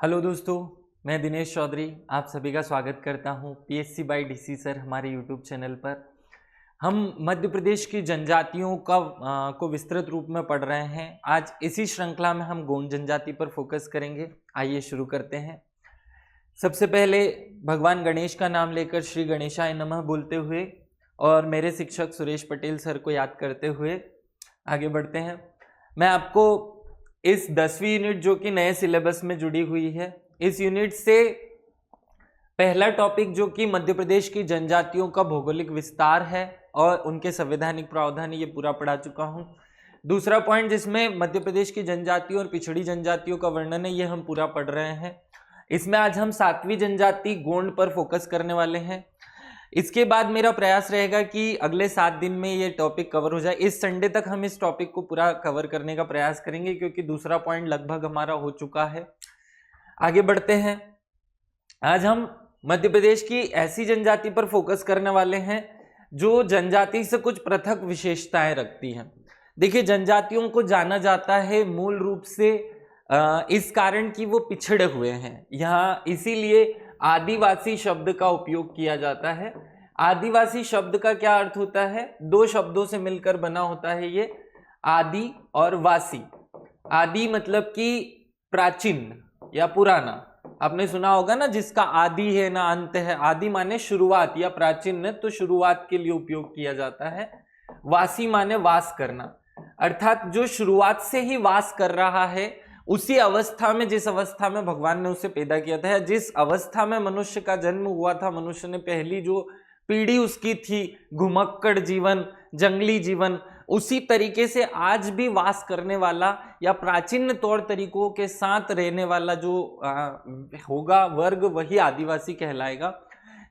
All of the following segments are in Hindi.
हेलो दोस्तों, मैं दिनेश चौधरी आप सभी का स्वागत करता हूं पीएससी बाय डीसी सर हमारे यूट्यूब चैनल पर। हम मध्य प्रदेश की जनजातियों को विस्तृत रूप में पढ़ रहे हैं। आज इसी श्रृंखला में हम गोंड जनजाति पर फोकस करेंगे। आइए शुरू करते हैं। सबसे पहले भगवान गणेश का नाम लेकर श्री गणेशाय नमः बोलते हुए और मेरे शिक्षक सुरेश पटेल सर को याद करते हुए आगे बढ़ते हैं। मैं आपको इस 10वीं यूनिट जो कि नए सिलेबस में जुड़ी हुई है, इस यूनिट से पहला टॉपिक जो कि मध्य प्रदेश की जनजातियों का भौगोलिक विस्तार है और उनके संवैधानिक प्रावधान, ये पूरा पढ़ा चुका हूं। दूसरा पॉइंट जिसमें मध्य प्रदेश की जनजातियों और पिछड़ी जनजातियों का वर्णन है, ये हम पूरा पढ़ रहे हैं। इसमें आज हम 7वीं जनजाति गोंड पर फोकस करने वाले हैं। इसके बाद मेरा प्रयास रहेगा कि अगले 7 दिन में ये टॉपिक कवर हो जाए। इस संडे तक हम इस टॉपिक को पूरा कवर करने का प्रयास करेंगे क्योंकि दूसरा पॉइंट लगभग हमारा हो चुका है। आगे बढ़ते हैं। आज हम मध्य प्रदेश की ऐसी जनजाति पर फोकस करने वाले हैं जो जनजाति से कुछ पृथक विशेषताएं रखती हैं। देखिए, जनजातियों को जाना जाता है मूल रूप से इस कारण कि वो पिछड़े हुए हैं। यहाँ इसीलिए आदिवासी शब्द का उपयोग किया जाता है। आदिवासी शब्द का क्या अर्थ होता है? 2 शब्दों से मिलकर बना होता है ये, आदि और वासी। आदि मतलब कि प्राचीन या पुराना। आपने सुना होगा ना, जिसका आदि है ना अंत है। आदि माने शुरुआत या प्राचीन है, तो शुरुआत के लिए उपयोग किया जाता है। वासी माने वास करना, अर्थात जो शुरुआत से ही वास कर रहा है, उसी अवस्था में, जिस अवस्था में भगवान ने उसे पैदा किया था, जिस अवस्था में मनुष्य का जन्म हुआ था, मनुष्य ने पहली जो पीढ़ी उसकी थी, घुमक्कड़ जीवन, जंगली जीवन, उसी तरीके से आज भी वास करने वाला या प्राचीन तौर तरीकों के साथ रहने वाला जो होगा वर्ग, वही आदिवासी कहलाएगा।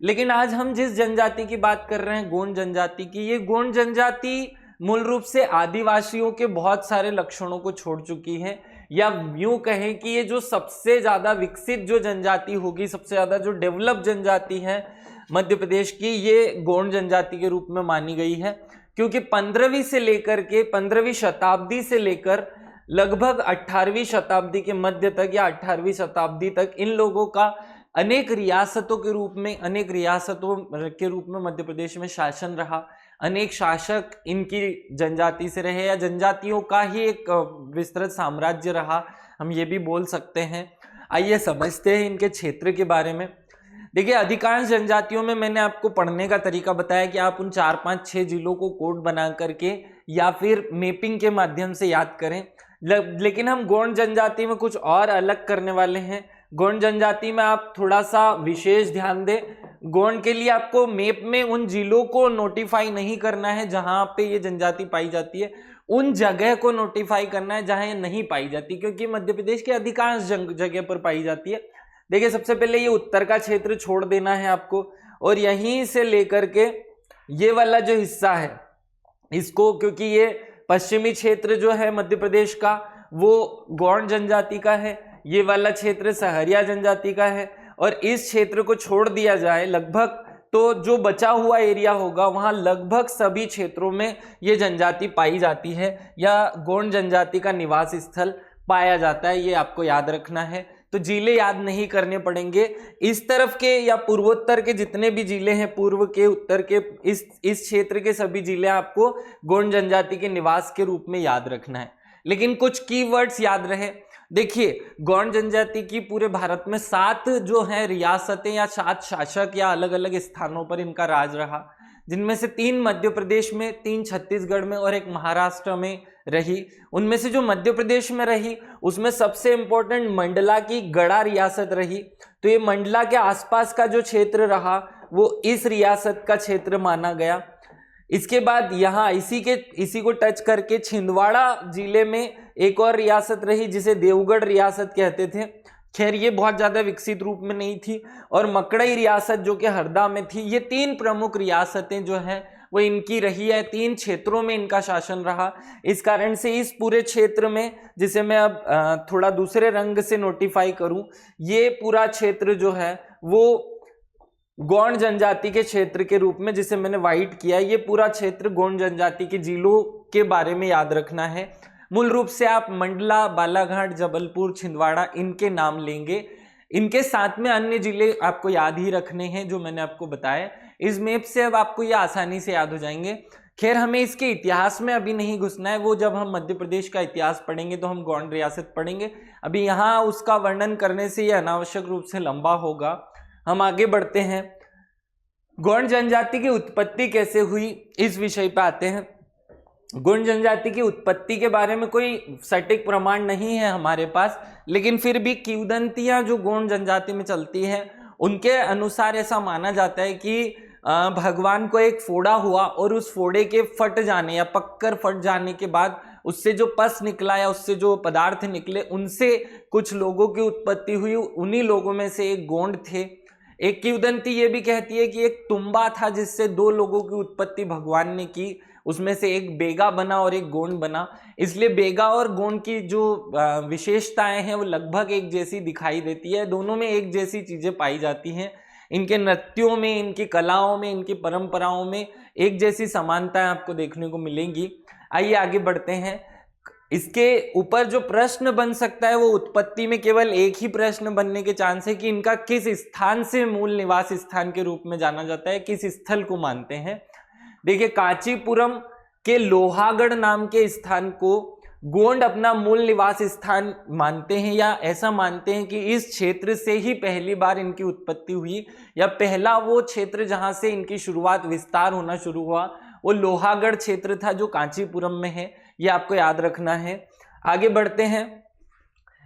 लेकिन आज हम जिस जनजाति की बात कर रहे हैं, गोंड जनजाति की, ये गोंड जनजाति मूल रूप से आदिवासियों के बहुत सारे लक्षणों को छोड़ चुकी है, या यूं कहें कि ये जो सबसे ज्यादा विकसित जो जनजाति होगी, सबसे ज्यादा जो डेवलप जनजाति है मध्य प्रदेश की, ये गोंड जनजाति के रूप में मानी गई है। क्योंकि 15वीं शताब्दी से लेकर लगभग 18वीं शताब्दी के मध्य तक या 18वीं शताब्दी तक इन लोगों का अनेक रियासतों के रूप में मध्य प्रदेश में शासन रहा। अनेक शासक इनकी जनजाति से रहे, या जनजातियों का ही एक विस्तृत साम्राज्य रहा, हम ये भी बोल सकते हैं। आइए समझते हैं इनके क्षेत्र के बारे में। देखिए, अधिकांश जनजातियों में मैंने आपको पढ़ने का तरीका बताया कि आप उन 4, 5, 6 जिलों को कोड बना करके या फिर मैपिंग के माध्यम से याद करें। लेकिन हम गोंड जनजाति में कुछ और अलग करने वाले हैं। गोंड जनजाति में आप थोड़ा सा विशेष ध्यान दें। गोंड के लिए आपको मैप में उन जिलों को नोटिफाई नहीं करना है जहां पे ये जनजाति पाई जाती है, उन जगह को नोटिफाई करना है जहां ये नहीं पाई जाती, क्योंकि मध्य प्रदेश के अधिकांश जगह पर पाई जाती है। देखिए, सबसे पहले ये उत्तर का क्षेत्र छोड़ देना है आपको, और यहीं से लेकर के ये वाला जो हिस्सा है इसको, क्योंकि ये पश्चिमी क्षेत्र जो है मध्य प्रदेश का वो गोंड जनजाति का है, ये वाला क्षेत्र सहरिया जनजाति का है, और इस क्षेत्र को छोड़ दिया जाए लगभग, तो जो बचा हुआ एरिया होगा वहां लगभग सभी क्षेत्रों में ये जनजाति पाई जाती है या गोंड जनजाति का निवास स्थल पाया जाता है। ये आपको याद रखना है। तो जिले याद नहीं करने पड़ेंगे। इस तरफ के या पूर्वोत्तर के जितने भी जिले हैं, पूर्व के, उत्तर के, इस क्षेत्र के सभी जिले आपको गोंड जनजाति के निवास के रूप में याद रखना है। लेकिन कुछ कीवर्ड्स याद रहे। देखिए, गोंड जनजाति की पूरे भारत में 7 जो है रियासतें या 7 शासक या अलग अलग स्थानों पर इनका राज रहा, जिनमें से 3 मध्य प्रदेश में, 3 छत्तीसगढ़ में और 1 महाराष्ट्र में रही। उनमें से जो मध्य प्रदेश में रही उसमें सबसे इंपॉर्टेंट मंडला की गढ़ा रियासत रही। तो ये मंडला के आसपास का जो क्षेत्र रहा वो इस रियासत का क्षेत्र माना गया। इसके बाद यहाँ इसी को टच करके छिंदवाड़ा जिले में एक और रियासत रही जिसे देवगढ़ रियासत कहते थे। खैर, ये बहुत ज्यादा विकसित रूप में नहीं थी। और मकड़ई रियासत जो कि हरदा में थी। ये 3 प्रमुख रियासतें जो हैं वो इनकी रही है। 3 क्षेत्रों में इनका शासन रहा। इस कारण से इस पूरे क्षेत्र में, जिसे मैं अब थोड़ा दूसरे रंग से नोटिफाई करूं, ये पूरा क्षेत्र जो है वो गोंड जनजाति के क्षेत्र के रूप में, जिसे मैंने व्हाइट किया, ये पूरा क्षेत्र गोंड जनजाति के जिलों के बारे में याद रखना है। मूल रूप से आप मंडला, बालाघाट, जबलपुर, छिंदवाड़ा इनके नाम लेंगे। इनके साथ में अन्य जिले आपको याद ही रखने हैं जो मैंने आपको बताया। इस मैप से अब आपको ये आसानी से याद हो जाएंगे। खैर हमें इसके इतिहास में अभी नहीं घुसना है, वो जब हम मध्य प्रदेश का इतिहास पढ़ेंगे तो हम गौंड रियासत पढ़ेंगे। अभी यहाँ उसका वर्णन करने से ये अनावश्यक रूप से लंबा होगा। हम आगे बढ़ते हैं। गौंड जनजाति की उत्पत्ति कैसे हुई, इस विषय पे आते हैं। गौंड जनजाति की उत्पत्ति के बारे में कोई सटीक प्रमाण नहीं है हमारे पास, लेकिन फिर भी किंवदंतियां जो गौंड जनजाति में चलती हैं उनके अनुसार ऐसा माना जाता है कि भगवान को एक फोड़ा हुआ और उस फोड़े के फट जाने या पककर फट जाने के बाद उससे जो पस निकला या उससे जो पदार्थ निकले उनसे कुछ लोगों की उत्पत्ति हुई। उन्हीं लोगों में से एक गौंड थे। एक किंवदंती ये भी कहती है कि एक तुम्बा था जिससे दो लोगों की उत्पत्ति भगवान ने की, उसमें से एक बेगा बना और एक गौंड बना। इसलिए बेगा और गौंड की जो विशेषताएं हैं वो लगभग एक जैसी दिखाई देती है। दोनों में एक जैसी चीजें पाई जाती हैं। इनके नृत्यों में, इनकी कलाओं में, इनकी परंपराओं में एक जैसी समानताएं आपको देखने को मिलेंगी। आइए आगे बढ़ते हैं। इसके ऊपर जो प्रश्न बन सकता है वो उत्पत्ति में केवल एक ही प्रश्न बनने के चांस है कि इनका किस स्थान से मूल निवास स्थान के रूप में जाना जाता है, किस स्थल को मानते हैं। देखिए, कांचीपुरम के लोहागढ़ नाम के स्थान को गोंड अपना मूल निवास स्थान मानते हैं, या ऐसा मानते हैं कि इस क्षेत्र से ही पहली बार इनकी उत्पत्ति हुई, या पहला वो क्षेत्र जहां से इनकी शुरुआत, विस्तार होना शुरू हुआ वो लोहागढ़ क्षेत्र था जो कांचीपुरम में है। ये आपको याद रखना है। आगे बढ़ते हैं।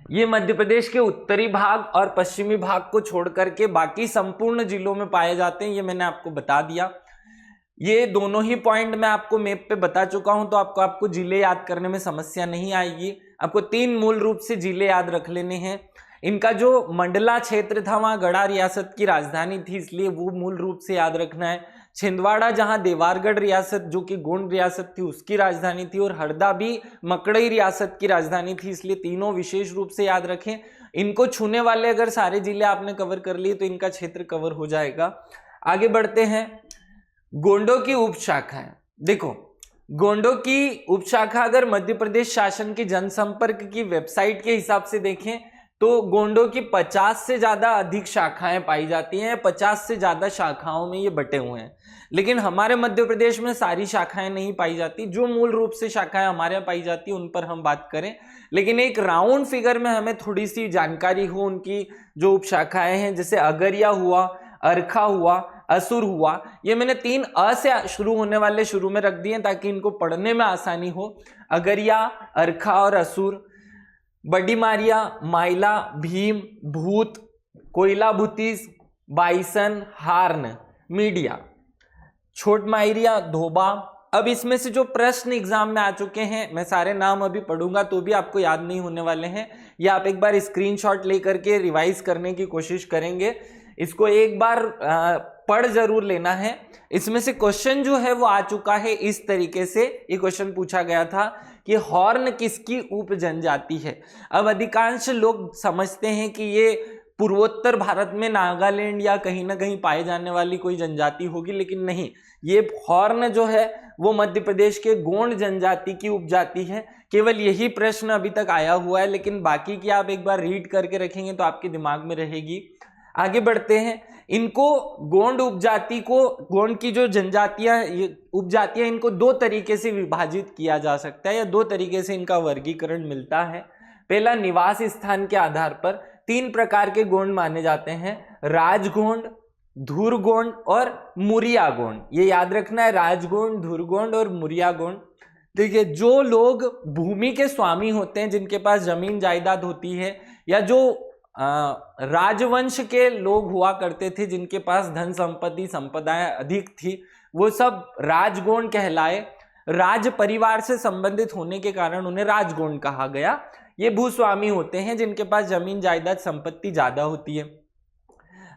ये मध्य प्रदेश के उत्तरी भाग और पश्चिमी भाग को छोड़ करके बाकी संपूर्ण जिलों में पाए जाते हैं। ये मैंने आपको बता दिया। ये दोनों ही पॉइंट मैं आपको मैप पे बता चुका हूं, तो आपको जिले याद करने में समस्या नहीं आएगी। आपको 3 मूल रूप से जिले याद रख लेने हैं। इनका जो मंडला क्षेत्र था वहां गढ़ा रियासत की राजधानी थी, इसलिए वो मूल रूप से याद रखना है। छिंदवाड़ा जहां देवारगढ़ रियासत जो कि गोंड रियासत थी उसकी राजधानी थी, और हरदा भी मकड़ई रियासत की राजधानी थी, इसलिए तीनों विशेष रूप से याद रखें। इनको छूने वाले अगर सारे जिले आपने कवर कर लिए तो इनका क्षेत्र कवर हो जाएगा। आगे बढ़ते हैं। गोंडों की उपशाखाएं। देखो, गोंडों की उपशाखा अगर मध्य प्रदेश शासन की जनसंपर्क की वेबसाइट के हिसाब से देखें तो गोंडों की 50 से ज्यादा अधिक शाखाएं पाई जाती हैं। 50 से ज्यादा शाखाओं में ये बटे हुए हैं, लेकिन हमारे मध्य प्रदेश में सारी शाखाएं नहीं पाई जाती। जो मूल रूप से शाखाएं हमारे यहाँ पाई जाती है उन पर हम बात करें, लेकिन एक राउंड फिगर में हमें थोड़ी सी जानकारी हो उनकी जो उपशाखाएं हैं, जैसे अगरिया हुआ, अरखा हुआ, असुर हुआ। ये मैंने 3 अ से शुरू होने वाले शुरू में रख दिए ताकि इनको पढ़ने में आसानी हो। अगरिया, अरखा और असुर। बड़ी मारिया, माइला, भीम, भूत, कोयला भूतीस, बाइसन, हार्न, मीडिया, छोट माइरिया, धोबा। अब इसमें से जो प्रश्न एग्जाम में आ चुके हैं, मैं सारे नाम अभी पढ़ूंगा तो भी आपको याद नहीं होने वाले हैं, या आप एक बार स्क्रीनशॉट लेकर के रिवाइज करने की कोशिश करेंगे। इसको एक बार पढ़ जरूर लेना है। इसमें से क्वेश्चन जो है वो आ चुका है इस तरीके से। ये क्वेश्चन पूछा गया था कि हॉर्न किसकी उप जनजाति है। अब अधिकांश लोग समझते हैं कि ये पूर्वोत्तर भारत में नागालैंड या कहीं ना कहीं पाए जाने वाली कोई जनजाति होगी, लेकिन नहीं, ये हॉर्न जो है वो मध्य प्रदेश के गोंड जनजाति की उपजाति है। केवल यही प्रश्न अभी तक आया हुआ है, लेकिन बाकी की आप एक बार रीड करके रखेंगे तो आपके दिमाग में रहेगी। आगे बढ़ते हैं। इनको गोंड उपजाति को, गोंड की जो जनजातियां उपजातियां, इनको 2 तरीके से विभाजित किया जा सकता है, या 2 तरीके से इनका वर्गीकरण मिलता है। पहला, निवास स्थान के आधार पर 3 प्रकार के गोंड माने जाते हैं: राजगोंड, धुरगोंड और मुरिया गोंड। ये याद रखना है, राजगोंड, धुरगोंड और मुरिया गोंड। देखिए, जो लोग भूमि के स्वामी होते हैं, जिनके पास जमीन जायदाद होती है, या जो राजवंश के लोग हुआ करते थे जिनके पास धन संपत्ति संपदाएं अधिक थी, वो सब राजगोंड कहलाए। राज परिवार से संबंधित होने के कारण उन्हें राजगोंड कहा गया। ये भूस्वामी होते हैं जिनके पास जमीन जायदाद संपत्ति ज्यादा होती है।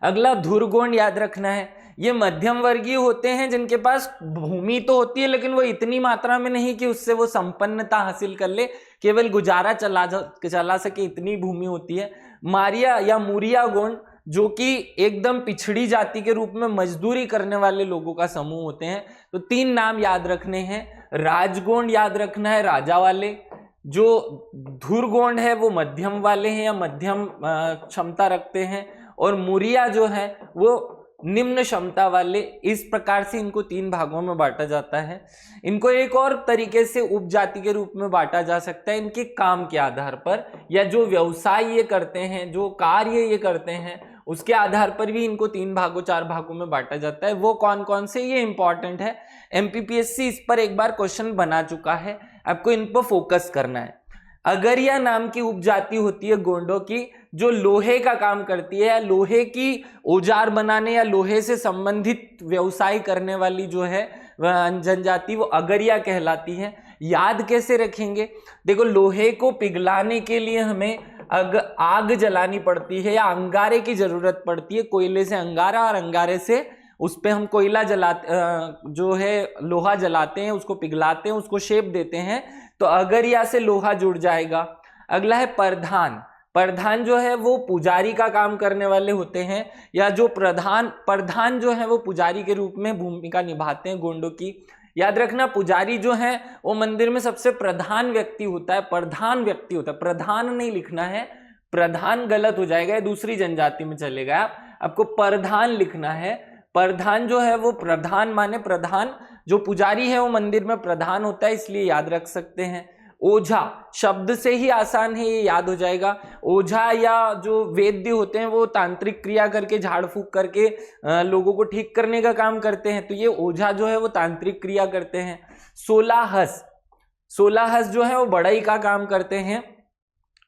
अगला, धुरगोंड याद रखना है। ये मध्यम वर्गीय होते हैं जिनके पास भूमि तो होती है, लेकिन वो इतनी मात्रा में नहीं कि उससे वो संपन्नता हासिल कर ले, केवल गुजारा चला सके, इतनी भूमि होती है। मारिया या मुरिया गोंड, जो कि एकदम पिछड़ी जाति के रूप में मजदूरी करने वाले लोगों का समूह होते हैं। तो 3 नाम याद रखने हैं। राजगोंड याद रखना है, राजा वाले। जो धुरगोंड है वो मध्यम वाले हैं या मध्यम क्षमता रखते हैं, और मुरिया जो है वो निम्न क्षमता वाले। इस प्रकार से इनको 3 भागों में बांटा जाता है। इनको एक और तरीके से उपजाति के रूप में बांटा जा सकता है इनके काम के आधार पर, या जो व्यवसाय ये करते हैं, जो कार्य ये करते हैं, उसके आधार पर भी इनको 3 भागों 4 भागों में बांटा जाता है। वो कौन कौन से, ये इंपॉर्टेंट है। एमपीपीएससी इस पर एक बार क्वेश्चन बना चुका है, आपको इन पर फोकस करना है। अगरिया नाम की उपजाति होती है गोंडों की, जो लोहे का काम करती है, या लोहे की औजार बनाने या लोहे से संबंधित व्यवसाय करने वाली जो है जनजाति, वो अगरिया कहलाती है। याद कैसे रखेंगे? देखो, लोहे को पिघलाने के लिए हमें आग जलानी पड़ती है या अंगारे की जरूरत पड़ती है। कोयले से अंगारा और अंगारे से उस पे हम कोयला जलाते, जो है लोहा जलाते हैं, उसको पिघलाते हैं, उसको शेप देते हैं, तो अगरिया से लोहा जुड़ जाएगा। अगला है प्रधान। प्रधान जो है वो पुजारी का काम करने वाले होते हैं, या जो प्रधान जो है वो पुजारी के रूप में भूमिका निभाते हैं गोंडों की। याद रखना, पुजारी जो है वो मंदिर में सबसे प्रधान व्यक्ति होता है, प्रधान व्यक्ति होता है। प्रधान नहीं लिखना है, प्रधान गलत हो जाएगा, दूसरी जनजाति में चलेगा। आपको प्रधान लिखना है। प्रधान जो है वो प्रधान माने प्रधान, जो पुजारी है वो मंदिर में प्रधान होता है, इसलिए याद रख सकते हैं। ओझा शब्द से ही आसान है, ये याद हो जाएगा। ओझा या जो वैद्य होते हैं वो तांत्रिक क्रिया करके, झाड़ फूक करके लोगों को ठीक करने का काम करते हैं, तो ये ओझा जो है वो तांत्रिक क्रिया करते हैं। 16 हंस जो है वो बढ़ाई का काम करते हैं।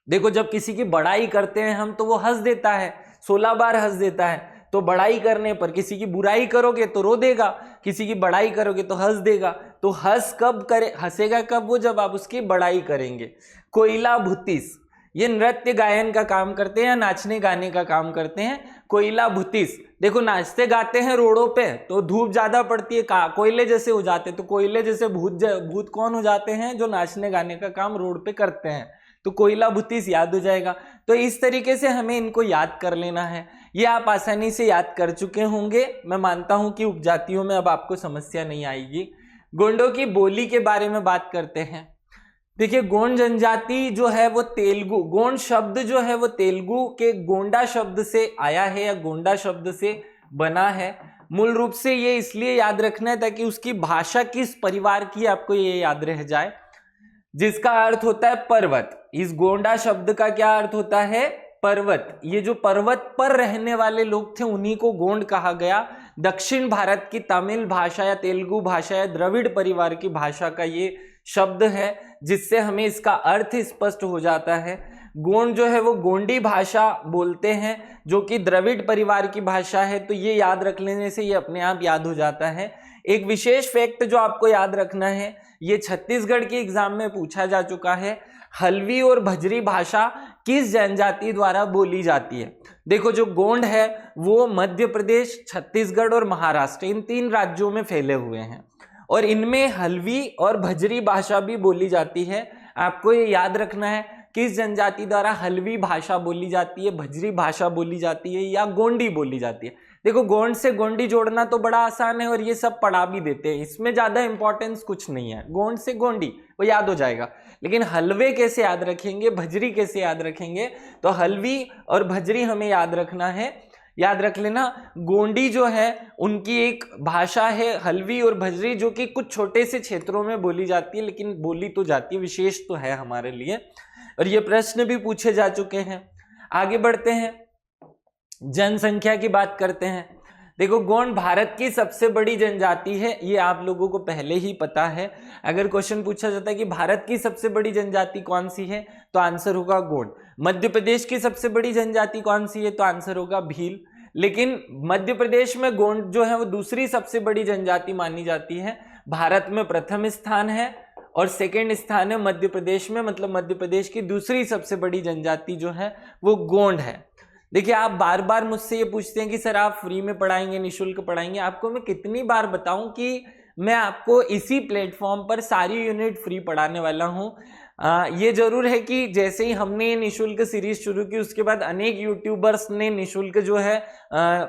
देखो, जब किसी की बड़ाई करते हैं हम, तो वो हंस देता है, 16 बार हंस देता है। तो बड़ाई करने पर, किसी की बुराई करोगे तो रो देगा, किसी की बड़ाई करोगे तो हंस देगा। तो हंस कब करे, हंसेगा कब? वो जब आप उसकी बड़ाई करेंगे। कोयला भूतिस, ये नृत्य गायन का काम करते हैं या नाचने गाने का काम करते हैं। कोयला भूतिस, देखो नाचते गाते हैं रोडों पे तो धूप ज्यादा पड़ती है, कोयले जैसे हो जाते, तो कोयले जैसे भूत कौन हो जाते हैं? जो नाचने गाने का काम रोड पे करते हैं। तो कोयला भूतिस याद हो जाएगा। तो इस तरीके से हमें इनको याद कर लेना है। ये आप आसानी से याद कर चुके होंगे। मैं मानता हूं कि उपजातियों में अब आपको समस्या नहीं आएगी। गोंडों की बोली के बारे में बात करते हैं। देखिए, गोंड जनजाति जो है वो तेलुगु, गोंड शब्द जो है वो तेलुगु के गोंडा शब्द से आया है या गोंडा शब्द से बना है। मूल रूप से ये इसलिए याद रखना है ताकि उसकी भाषा किस परिवार की, आपको ये याद रह जाए, जिसका अर्थ होता है पर्वत। इस गोंडा शब्द का क्या अर्थ होता है? पर्वत। ये जो पर्वत पर रहने वाले लोग थे उन्हीं को गोंड कहा गया। दक्षिण भारत की तमिल भाषा या तेलुगु भाषा या द्रविड़ परिवार की भाषा का ये शब्द है, जिससे हमें इसका अर्थ स्पष्ट हो जाता है। गोंड जो है वो गोंडी भाषा बोलते हैं, जो कि द्रविड़ परिवार की भाषा है। तो ये याद रख लेने से ये अपने आप याद हो जाता है। एक विशेष फैक्ट जो आपको याद रखना है, ये छत्तीसगढ़ के एग्जाम में पूछा जा चुका है। हल्बी और भजरी भाषा किस जनजाति द्वारा बोली जाती है? देखो, जो गोंड है वो मध्य प्रदेश, छत्तीसगढ़ और महाराष्ट्र, इन 3 राज्यों में फैले हुए हैं, और इनमें हल्बी और भजरी भाषा भी बोली जाती है। आपको ये याद रखना है किस जनजाति द्वारा हल्बी भाषा बोली जाती है, भजरी भाषा बोली जाती है या गोंडी बोली जाती है। देखो, गोंड से गोंडी जोड़ना तो बड़ा आसान है और ये सब पढ़ा भी देते हैं, इसमें ज्यादा इंपॉर्टेंस कुछ नहीं है। गोंड से गोंडी वो याद हो जाएगा, लेकिन हलवे कैसे याद रखेंगे, भजरी कैसे याद रखेंगे? तो हलवी और भजरी हमें याद रखना है। याद रख लेना, गोंडी जो है उनकी एक भाषा है हल्बी और भजरी, जो कि कुछ छोटे से क्षेत्रों में बोली जाती है, लेकिन बोली तो जाती है, विशेष तो है हमारे लिए। और ये प्रश्न भी पूछे जा चुके हैं। आगे बढ़ते हैं, जनसंख्या की बात करते हैं। देखो, गोंड भारत की सबसे बड़ी जनजाति है, ये आप लोगों को पहले ही पता है। अगर क्वेश्चन पूछा जाता है कि भारत की सबसे बड़ी जनजाति कौन सी है, तो आंसर होगा गोंड। मध्य प्रदेश की सबसे बड़ी जनजाति कौन सी है, तो आंसर होगा भील। लेकिन मध्य प्रदेश में गोंड जो है वो दूसरी सबसे बड़ी जनजाति मानी जाती है। भारत में प्रथम स्थान है और सेकेंड स्थान है मध्य प्रदेश में, मतलब मध्य प्रदेश की दूसरी सबसे बड़ी जनजाति जो है वो गोंड है। देखिए, आप बार बार मुझसे ये पूछते हैं कि सर आप फ्री में पढ़ाएंगे, निःशुल्क पढ़ाएंगे। आपको मैं कितनी बार बताऊं कि मैं आपको इसी प्लेटफॉर्म पर सारी यूनिट फ्री पढ़ाने वाला हूं। ये जरूर है कि जैसे ही हमने ये निःशुल्क सीरीज शुरू की, उसके बाद अनेक यूट्यूबर्स ने निःशुल्क जो है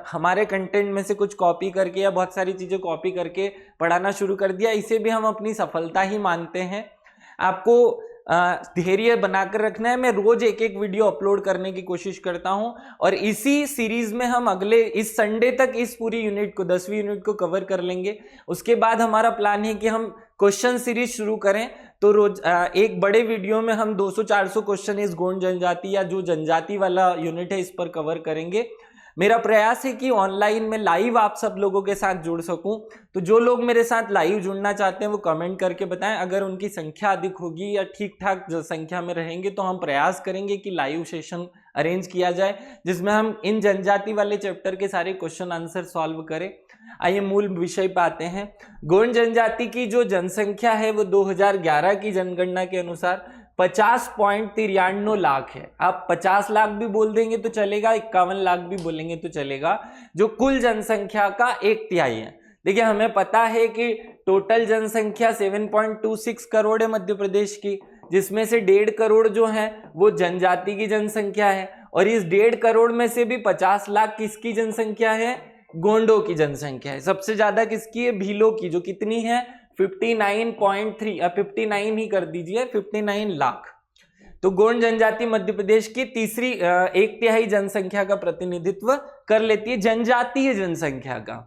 हमारे कंटेंट में से कुछ कॉपी करके या बहुत सारी चीज़ें कॉपी करके पढ़ाना शुरू कर दिया। इसे भी हम अपनी सफलता ही मानते हैं। आपको धैर्य बनाकर रखना है। मैं रोज एक एक वीडियो अपलोड करने की कोशिश करता हूं और इसी सीरीज में हम अगले इस संडे तक इस पूरी यूनिट को 10वीं यूनिट को कवर कर लेंगे। उसके बाद हमारा प्लान है कि हम क्वेश्चन सीरीज शुरू करें, तो रोज एक बड़े वीडियो में हम 200-400 क्वेश्चन इस गोंड जनजाति या जो जनजाति वाला यूनिट है इस पर कवर करेंगे। मेरा प्रयास है कि ऑनलाइन में लाइव आप सब लोगों के साथ जुड़ सकूं, तो जो लोग मेरे साथ लाइव जुड़ना चाहते हैं वो कमेंट करके बताएं। अगर उनकी संख्या अधिक होगी या ठीक ठाक संख्या में रहेंगे तो हम प्रयास करेंगे कि लाइव सेशन अरेंज किया जाए जिसमें हम इन जनजाति वाले चैप्टर के सारे क्वेश्चन आंसर सॉल्व करें। आइए मूल विषय पे आते हैं। गोंड जनजाति की जो जनसंख्या है वो 2011 की जनगणना के अनुसार 50.93 लाख है। आप 50 लाख भी बोल देंगे तो चलेगा, 51 लाख भी बोलेंगे तो चलेगा, जो कुल जनसंख्या का 1/3 है। देखिए हमें पता है कि टोटल जनसंख्या 7.26 करोड़ है मध्य प्रदेश की, जिसमें से 1.5 करोड़ जो है वो जनजाति की जनसंख्या है और इस 1.5 करोड़ में से भी 50 लाख किसकी जनसंख्या है? गोंडों की जनसंख्या है। सबसे ज्यादा किसकी है? भीलों की, जो कितनी है 59.3, 59 ही कर दीजिए, 59 लाख। तो गोंड जनजाति मध्य प्रदेश की तीसरी 1/3 जनसंख्या का प्रतिनिधित्व कर लेती है, जनजातीय जनसंख्या का।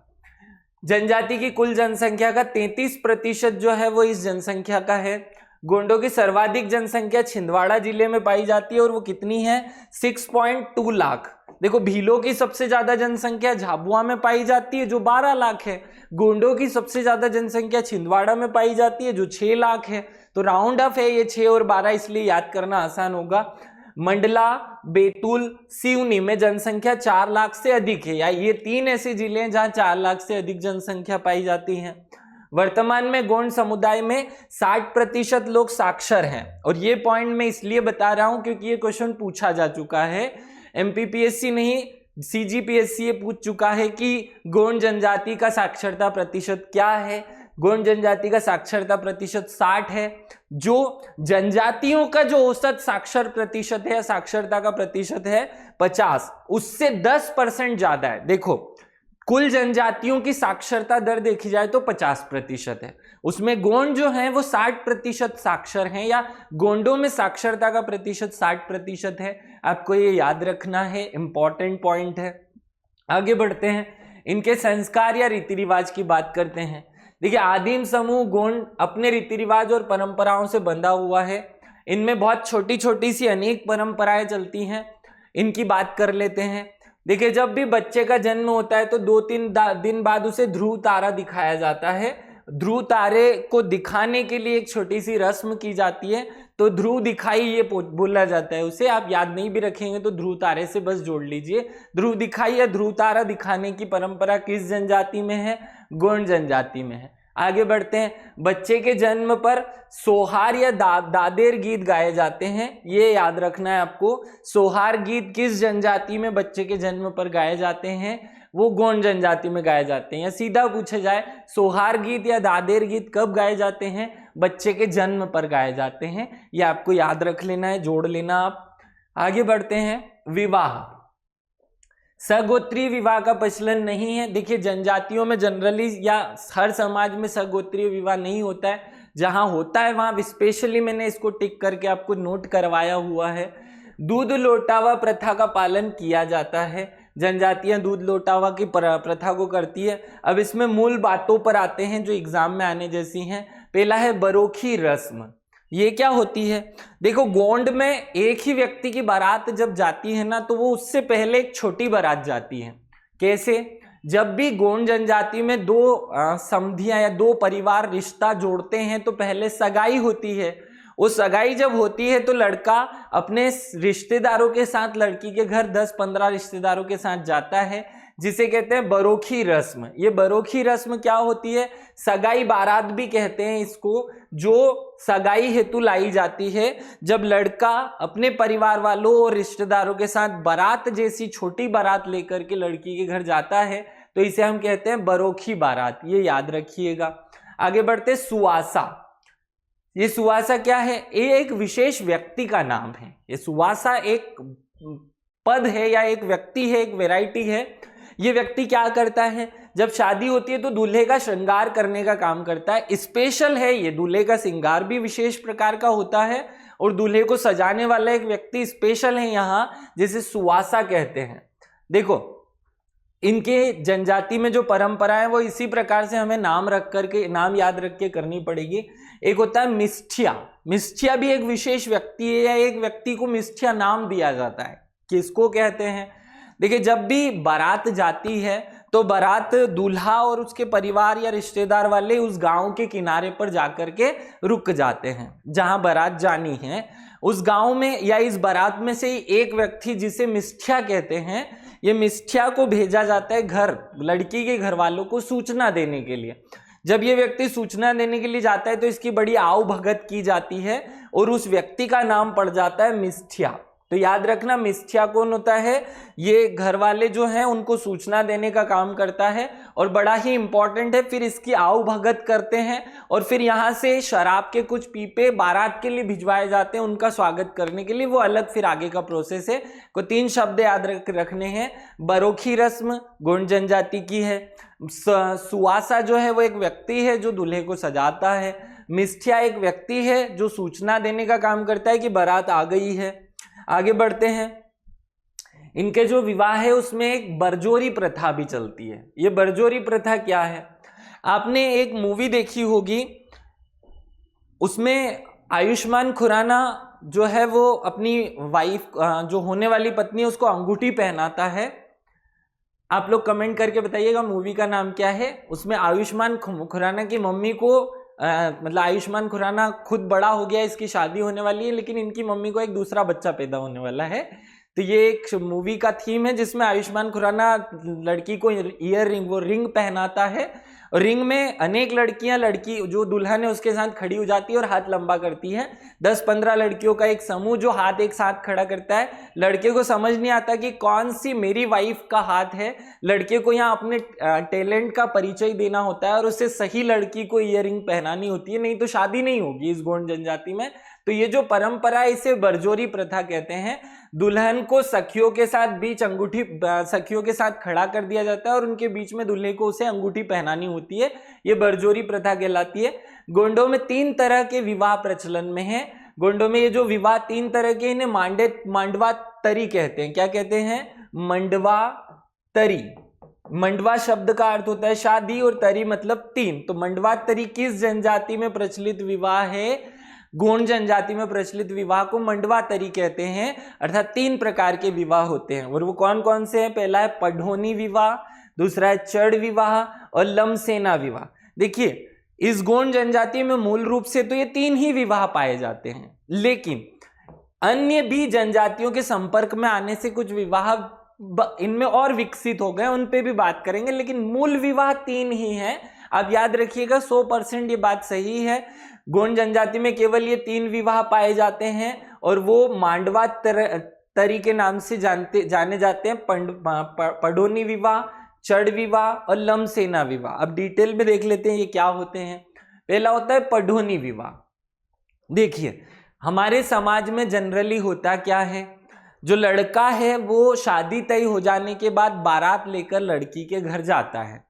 जनजाति की कुल जनसंख्या का 33% जो है वो इस जनसंख्या का है। गोंडों की सर्वाधिक जनसंख्या छिंदवाड़ा जिले में पाई जाती है और वो कितनी है? 6.2 लाख। देखो भीलों की सबसे ज्यादा जनसंख्या झाबुआ में पाई जाती है जो 12 लाख है। गोंडों की सबसे ज्यादा जनसंख्या छिंदवाड़ा में पाई जाती है जो 6 लाख है। तो राउंड ऑफ है ये 6 और 12, इसलिए याद करना आसान होगा। मंडला, बैतूल, सिवनी में जनसंख्या 4 लाख से अधिक है, या ये 3 ऐसे जिले हैं जहां 4 लाख से अधिक जनसंख्या पाई जाती है। वर्तमान में गोंड समुदाय में 60% लोग साक्षर हैं, और ये पॉइंट मैं इसलिए बता रहा हूं क्योंकि ये क्वेश्चन पूछा जा चुका है। एमपीपीएससी नहीं, सीजीपीएससी ये पूछ चुका है कि गोंड जनजाति का साक्षरता प्रतिशत क्या है। गोंड जनजाति का साक्षरता प्रतिशत 60 है, जो जनजातियों का जो औसत साक्षर प्रतिशत है, साक्षरता का प्रतिशत है 50, उससे 10% ज्यादा है। देखो कुल जनजातियों की साक्षरता दर देखी जाए तो 50% है, उसमें गोंड जो है वो 60% साक्षर हैं, या गोंडों में साक्षरता का प्रतिशत 60% है। आपको ये याद रखना है, इंपॉर्टेंट पॉइंट है। आगे बढ़ते हैं, इनके संस्कार या रीति रिवाज की बात करते हैं। देखिए आदिम समूह गोंड अपने रीति रिवाज और परंपराओं से बंधा हुआ है। इनमें बहुत छोटी छोटी सी अनेक परंपराएं चलती हैं, इनकी बात कर लेते हैं। देखिए जब भी बच्चे का जन्म होता है तो 2-3 दिन बाद उसे ध्रुव तारा दिखाया जाता है। ध्रुव तारे को दिखाने के लिए एक छोटी सी रस्म की जाती है, तो ध्रुव दिखाई ये बोला जाता है उसे। आप याद नहीं भी रखेंगे तो ध्रुव तारे से बस जोड़ लीजिए। ध्रुव दिखाई या ध्रुव तारा दिखाने की परंपरा किस जनजाति में है? गोंड जनजाति में है। आगे बढ़ते हैं, बच्चे के जन्म पर सोहार या दादेर गीत गाए जाते हैं, ये याद रखना है आपको। सोहार गीत किस जनजाति में बच्चे के जन्म पर गाए जाते हैं? वो गोंड जनजाति में गाए जाते हैं। या सीधा पूछा जाए सोहार गीत या दादेर गीत कब गाए जाते हैं? बच्चे के जन्म पर गाए जाते हैं, ये आपको याद रख लेना है, जोड़ लेना आप। आगे बढ़ते हैं, विवाह। सगोत्रीय विवाह का प्रचलन नहीं है। देखिए जनजातियों में जनरली या हर समाज में सगोत्रीय विवाह नहीं होता है, जहां होता है वहां स्पेशली मैंने इसको टिक करके आपको नोट करवाया हुआ है। दूध लौटावा प्रथा का पालन किया जाता है, जनजातियां दूध लौटावा की प्रथा को करती है। अब इसमें मूल बातों पर आते हैं जो एग्जाम में आने जैसी हैं। पहला है बरोखी रस्म। ये क्या होती है? देखो गोंड में एक ही व्यक्ति की बारात जब जाती है ना, तो वो उससे पहले एक छोटी बारात जाती है। कैसे? जब भी गोंड जनजाति में 2 समधियां या 2 परिवार रिश्ता जोड़ते हैं तो पहले सगाई होती है। वो सगाई जब होती है तो लड़का अपने रिश्तेदारों के साथ लड़की के घर 10-15 रिश्तेदारों के साथ जाता है, जिसे कहते हैं बरोखी रस्म। ये बरोखी रस्म क्या होती है? सगाई बारात भी कहते हैं इसको, जो सगाई हेतु लाई जाती है। जब लड़का अपने परिवार वालों और रिश्तेदारों के साथ बारात जैसी छोटी बारात लेकर के लड़की के घर जाता है तो इसे हम कहते हैं बरोखी बारात, ये याद रखिएगा। आगे बढ़ते, सुवासा। ये सुवासा क्या है? ये एक विशेष व्यक्ति का नाम है। ये सुवासा एक पद है या एक व्यक्ति है, एक वैरायटी है। ये व्यक्ति क्या करता है? जब शादी होती है तो दूल्हे का श्रृंगार करने का काम करता है। स्पेशल है ये, दूल्हे का श्रृंगार भी विशेष प्रकार का होता है और दूल्हे को सजाने वाला एक व्यक्ति स्पेशल है यहाँ, जिसे सुवासा कहते हैं। देखो इनके जनजाति में जो परंपरा है वो इसी प्रकार से हमें नाम याद रख के करनी पड़ेगी। एक होता है मिष्ठिया। मिष्ठिया भी एक विशेष व्यक्ति है, या एक व्यक्ति को मिष्ठिया नाम दिया जाता है। किसको कहते हैं? देखिए, जब भी बारात जाती है तो बारात दूल्हा और उसके परिवार या रिश्तेदार वाले उस गांव के किनारे पर जाकर के रुक जाते हैं जहां बारात जानी है। उस गांव में या इस बारात में से एक व्यक्ति, जिसे मिष्ठिया कहते हैं, ये मिष्ठिया को भेजा जाता है घर, लड़की के घर वालों को सूचना देने के लिए। जब ये व्यक्ति सूचना देने के लिए जाता है तो इसकी बड़ी आओ भगत की जाती है और उस व्यक्ति का नाम पड़ जाता है मिष्ठिया। तो याद रखना, मिष्ठिया कौन होता है? ये घर वाले जो हैं उनको सूचना देने का काम करता है और बड़ा ही इंपॉर्टेंट है। फिर इसकी आओ भगत करते हैं और फिर यहाँ से शराब के कुछ पीपे बारात के लिए भिजवाए जाते हैं उनका स्वागत करने के लिए। वो अलग फिर आगे का प्रोसेस है। को 3 शब्द याद रखने हैं। बरोखी रस्म गोंड जनजाति की है। सुवासा जो है वो एक व्यक्ति है जो दूल्हे को सजाता है। मिष्ठिया एक व्यक्ति है जो सूचना देने का काम करता है कि बारात आ गई है। आगे बढ़ते हैं। इनके जो विवाह है उसमें एक बरजोरी प्रथा भी चलती है। ये बरजोरी प्रथा क्या है? आपने एक मूवी देखी होगी, उसमें आयुष्मान खुराना जो है वो अपनी वाइफ, जो होने वाली पत्नी है, उसको अंगूठी पहनाता है। आप लोग कमेंट करके बताइएगा मूवी का नाम क्या है। उसमें आयुष्मान खुराना की मम्मी को मतलब आयुष्मान खुराना खुद बड़ा हो गया, इसकी शादी होने वाली है, लेकिन इनकी मम्मी को एक दूसरा बच्चा पैदा होने वाला है। तो ये एक मूवी का थीम है जिसमें आयुष्मान खुराना लड़की को ईयर रिंग, वो रिंग पहनाता है। रिंग में अनेक लड़कियां, लड़की जो दुल्हन है उसके साथ खड़ी हो जाती है और हाथ लंबा करती है। 10-15 लड़कियों का एक समूह जो हाथ एक साथ खड़ा करता है। लड़के को समझ नहीं आता कि कौन सी मेरी वाइफ का हाथ है। लड़के को यहाँ अपने टैलेंट का परिचय देना होता है और उससे सही लड़की को ईयररिंग पहनानी होती है, नहीं तो शादी नहीं होगी इस गोंड जनजाति में। तो ये जो परंपरा है इसे बरजोरी प्रथा कहते हैं। दुल्हन को सखियों के साथ बीच अंगूठी, सखियों के साथ खड़ा कर दिया जाता है और उनके बीच में दूल्हे को उसे अंगूठी पहनानी होती है। ये बरजोरी प्रथा कहलाती है। गोंडों में 3 तरह के विवाह प्रचलन में है। गोंडों में ये जो विवाह 3 तरह के, इन्हें मांडवा तरी कहते हैं। क्या कहते हैं? मंडवा तरी। मंडवा शब्द का अर्थ होता है शादी और तरी मतलब 3। तो मंडवा तरी किस जनजाति में प्रचलित विवाह है? गोंड जनजाति में प्रचलित विवाह को मंडवा तरी कहते हैं। अर्थात 3 प्रकार के विवाह होते हैं और वो कौन कौन से हैं? पहला है पढ़ोनी विवाह, दूसरा है चढ़ विवाह और लमसेना विवाह। देखिए, इस गोंड जनजाति में मूल रूप से तो ये 3 ही विवाह पाए जाते हैं, लेकिन अन्य भी जनजातियों के संपर्क में आने से कुछ विवाह इनमें और विकसित हो गए, उन पे भी बात करेंगे, लेकिन मूल विवाह 3 ही हैं। आप याद रखिएगा, 100% ये बात सही है। गोंड जनजाति में केवल ये 3 विवाह पाए जाते हैं और वो मांडवा तरी के नाम से जाने जाते हैं। पढ़ोनी विवाह, चढ़ विवाह और लमसेना विवाह। अब डिटेल में देख लेते हैं ये क्या होते हैं। पहला होता है पढ़ोनी विवाह। देखिए, हमारे समाज में जनरली होता क्या है, जो लड़का है वो शादी तय हो जाने के बाद बारात लेकर लड़की के घर जाता है।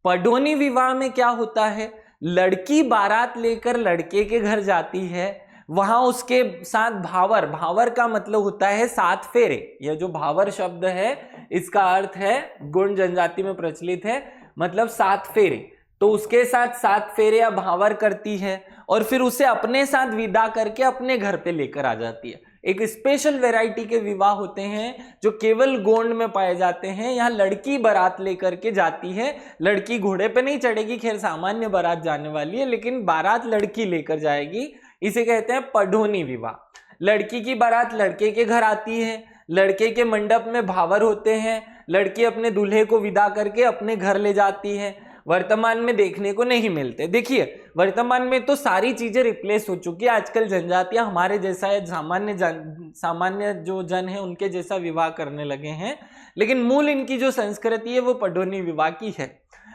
पढ़ोनी विवाह में क्या होता है, लड़की बारात लेकर लड़के के घर जाती है, वहां उसके साथ भावर का मतलब होता है 7 फेरे। यह जो भावर शब्द है इसका अर्थ है, गोंड जनजाति में प्रचलित है, मतलब 7 फेरे। तो उसके साथ 7 फेरे या भावर करती है और फिर उसे अपने साथ विदा करके अपने घर पे लेकर आ जाती है। एक स्पेशल वैरायटी के विवाह होते हैं जो केवल गोंड में पाए जाते हैं। यहाँ लड़की बारात लेकर के जाती है, लड़की घोड़े पे नहीं चढ़ेगी, खैर सामान्य बारात जाने वाली है, लेकिन बारात लड़की लेकर जाएगी। इसे कहते हैं पढ़ोनी विवाह। लड़की की बारात लड़के के घर आती है, लड़के के मंडप में भावर होते हैं, लड़की अपने दूल्हे को विदा करके अपने घर ले जाती है। वर्तमान में देखने को नहीं मिलते। देखिए, वर्तमान में तो सारी चीजें रिप्लेस हो चुकी है। आजकल जनजातियां हमारे जैसा सामान्य जो जन है उनके जैसा विवाह करने लगे हैं, लेकिन मूल इनकी जो संस्कृति है वो पढ़ोनी विवाह की है।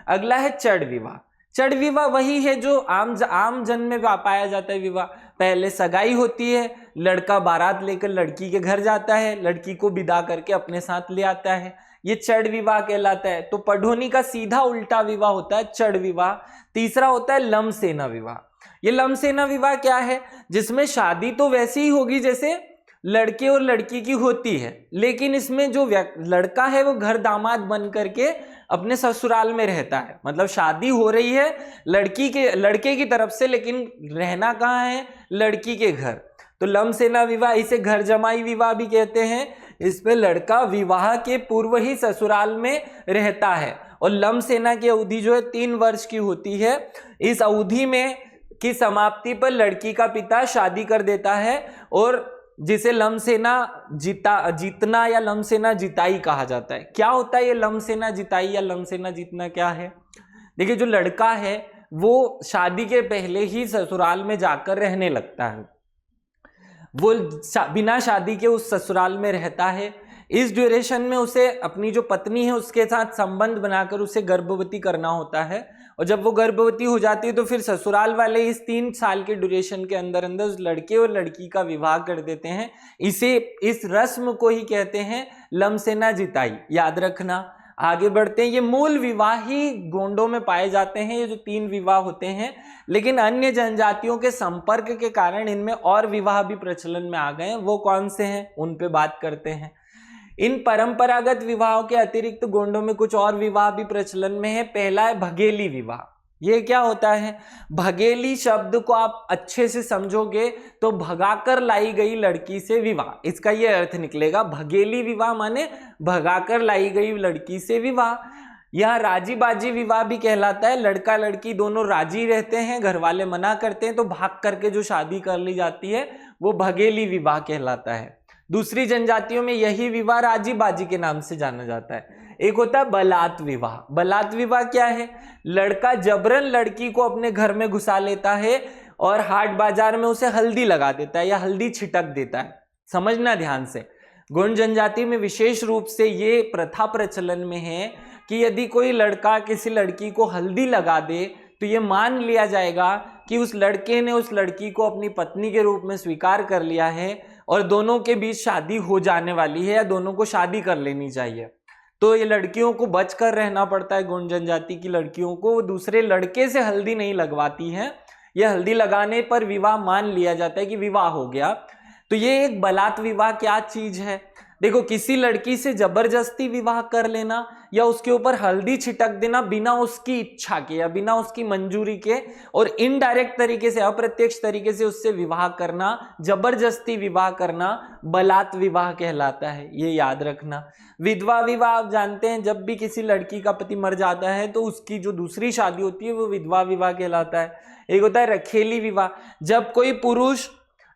अगला है चढ़ विवाह। चढ़ विवाह वही है जो आम जन में पाया जाता है विवाह। पहले सगाई होती है, लड़का बारात लेकर लड़की के घर जाता है, लड़की को विदा करके अपने साथ ले आता है, ये चढ़ विवाह कहलाता है। तो पढ़ोनी का सीधा उल्टा विवाह होता है चढ़ विवाह। तीसरा होता है लमसेना विवाह। ये लमसेना विवाह क्या है, जिसमें शादी तो वैसी ही होगी जैसे लड़के और लड़की की होती है, लेकिन इसमें जो लड़का है वो घर दामाद बन करके अपने ससुराल में रहता है। मतलब शादी हो रही है लड़के की तरफ से, लेकिन रहना कहाँ है, लड़की के घर। तो लमसेना विवाह, इसे घर जमाई विवाह भी कहते हैं। इसमें लड़का विवाह के पूर्व ही ससुराल में रहता है और लमसेना की अवधि जो है 3 वर्ष की होती है। इस अवधि में की समाप्ति पर लड़की का पिता शादी कर देता है और जिसे लमसेना जीतना या लमसेना जिताई कहा जाता है। क्या होता है ये लमसेना जिताई या लमसेना जीतना क्या है? देखिए, जो लड़का है वो शादी के पहले ही ससुराल में जाकर रहने लगता है, वो बिना शादी के उस ससुराल में रहता है। इस ड्यूरेशन में उसे अपनी जो पत्नी है उसके साथ संबंध बनाकर उसे गर्भवती करना होता है, और जब वो गर्भवती हो जाती है तो फिर ससुराल वाले इस 3 साल के ड्यूरेशन के अंदर अंदर उस लड़के और लड़की का विवाह कर देते हैं। इस रस्म को ही कहते हैं लमसेना जिताई, याद रखना। आगे बढ़ते हैं। ये मूल विवाह ही गोंडों में पाए जाते हैं, ये जो 3 विवाह होते हैं, लेकिन अन्य जनजातियों के संपर्क के कारण इनमें और विवाह भी प्रचलन में आ गए हैं। वो कौन से हैं, उन पे बात करते हैं। इन परंपरागत विवाहों के अतिरिक्त गोंडों में कुछ और विवाह भी प्रचलन में है। पहला है भगेली विवाह। ये क्या होता है? भगेली शब्द को आप अच्छे से समझोगे तो भगाकर लाई गई लड़की से विवाह, इसका ये अर्थ निकलेगा। भगेली विवाह माने भगाकर लाई गई लड़की से विवाह। यह राजी बाजी विवाह भी कहलाता है। लड़का लड़की दोनों राजी रहते हैं, घर वाले मना करते हैं तो भाग करके जो शादी कर ली जाती है वो भगेली विवाह कहलाता है। दूसरी जनजातियों में यही विवाह राजी बाजी के नाम से जाना जाता है। एक होता है बलात विवाह। बलात विवाह क्या है? लड़का जबरन लड़की को अपने घर में घुसा लेता है और हाट बाजार में उसे हल्दी लगा देता है या हल्दी छिटक देता है। समझना ध्यान से, गोंड जनजाति में विशेष रूप से ये प्रथा प्रचलन में है कि यदि कोई लड़का किसी लड़की को हल्दी लगा दे तो ये मान लिया जाएगा कि उस लड़के ने उस लड़की को अपनी पत्नी के रूप में स्वीकार कर लिया है और दोनों के बीच शादी हो जाने वाली है या दोनों को शादी कर लेनी चाहिए। तो ये लड़कियों को बचकर रहना पड़ता है। गोंड जनजाति की लड़कियों को वो दूसरे लड़के से हल्दी नहीं लगवाती हैं। यह हल्दी लगाने पर विवाह मान लिया जाता है कि विवाह हो गया। तो ये एक बलात विवाह क्या चीज है? देखो, किसी लड़की से जबरदस्ती विवाह कर लेना या उसके ऊपर हल्दी छिटक देना बिना उसकी इच्छा के या बिना उसकी मंजूरी के और इनडायरेक्ट तरीके से, अप्रत्यक्ष तरीके से उससे विवाह करना, जबरदस्ती विवाह करना बलात विवाह कहलाता है। ये याद रखना। विधवा विवाह आप जानते हैं, जब भी किसी लड़की का पति मर जाता है तो उसकी जो दूसरी शादी होती है वो विधवा विवाह कहलाता है। एक होता है रखेली विवाह। जब कोई पुरुष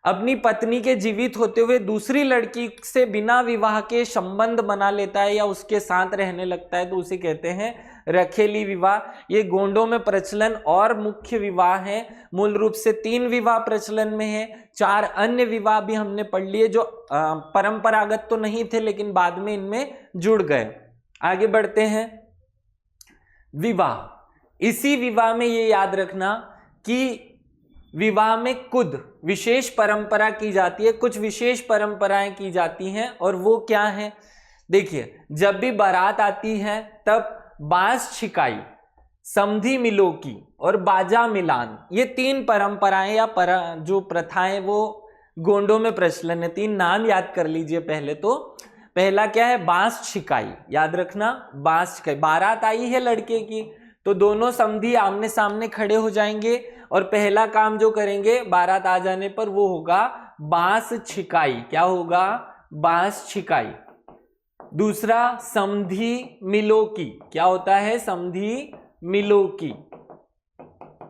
अपनी पत्नी के जीवित होते हुए दूसरी लड़की से बिना विवाह के संबंध बना लेता है या उसके साथ रहने लगता है तो उसे कहते हैं रखेली विवाह। ये गोंडों में प्रचलन और मुख्य विवाह है। मूल रूप से 3 विवाह प्रचलन में है। 4 अन्य विवाह भी हमने पढ़ लिए जो परंपरागत तो नहीं थे लेकिन बाद में इनमें जुड़ गए। आगे बढ़ते हैं। विवाह, इसी विवाह में ये याद रखना कि विवाह में कुछ विशेष परंपरा की जाती है, कुछ विशेष परंपराएं की जाती हैं। और वो क्या है? देखिए, जब भी बारात आती है तब बांस छिकाई, समधी मिलोकी और बाजा मिलान, ये 3 परंपराएं या जो प्रथाएं वो गोंडों में प्रचलन है। 3 नाम याद कर लीजिए पहले तो। पहला क्या है? बांस छिकाई, याद रखना। बांस छिकाई, बारात आई है लड़के की तो दोनों समधी आमने सामने खड़े हो जाएंगे और पहला काम जो करेंगे बारात आ जाने पर वो होगा बांस छिकाई। क्या होगा? बांस छिकाई। दूसरा समधी मिलोकी। क्या होता है? समधी मिलोकी।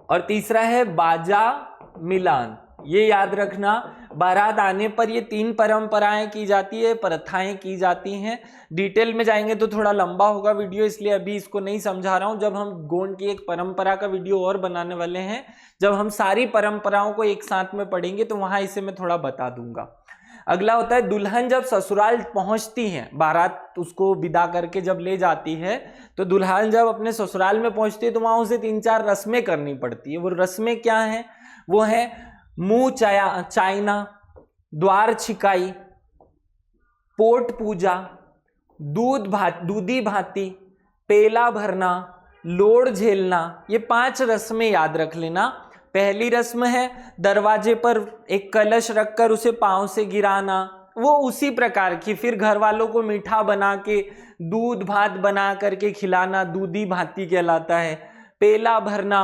और तीसरा है बाजा मिलान। ये याद रखना। बारात आने पर ये 3 परंपराएं की जाती है, प्रथाएं की जाती हैं। डिटेल में जाएंगे तो थोड़ा लंबा होगा वीडियो, इसलिए अभी इसको नहीं समझा रहा हूं। जब हम गोंड की एक परंपरा का वीडियो और बनाने वाले हैं, जब हम सारी परंपराओं को एक साथ में पढ़ेंगे तो वहां इसे मैं थोड़ा बता दूंगा। अगला होता है दुल्हन जब ससुराल पहुंचती है, बारात उसको विदा करके जब ले जाती है तो दुल्हन जब अपने ससुराल में पहुंचती है तो वहां उसे 3-4 रस्में करनी पड़ती है। वो रस्में क्या हैं? वो है मुंह चाइना, द्वार छिकाई, पोट पूजा, दूधी भाती, पेला भरना, लोड़ झेलना। ये 5 रस्में याद रख लेना। पहली रस्म है दरवाजे पर एक कलश रखकर उसे पांव से गिराना, वो उसी प्रकार की। फिर घर वालों को मीठा बना के दूध भात बना करके खिलाना दूधी भाती कहलाता है। पेला भरना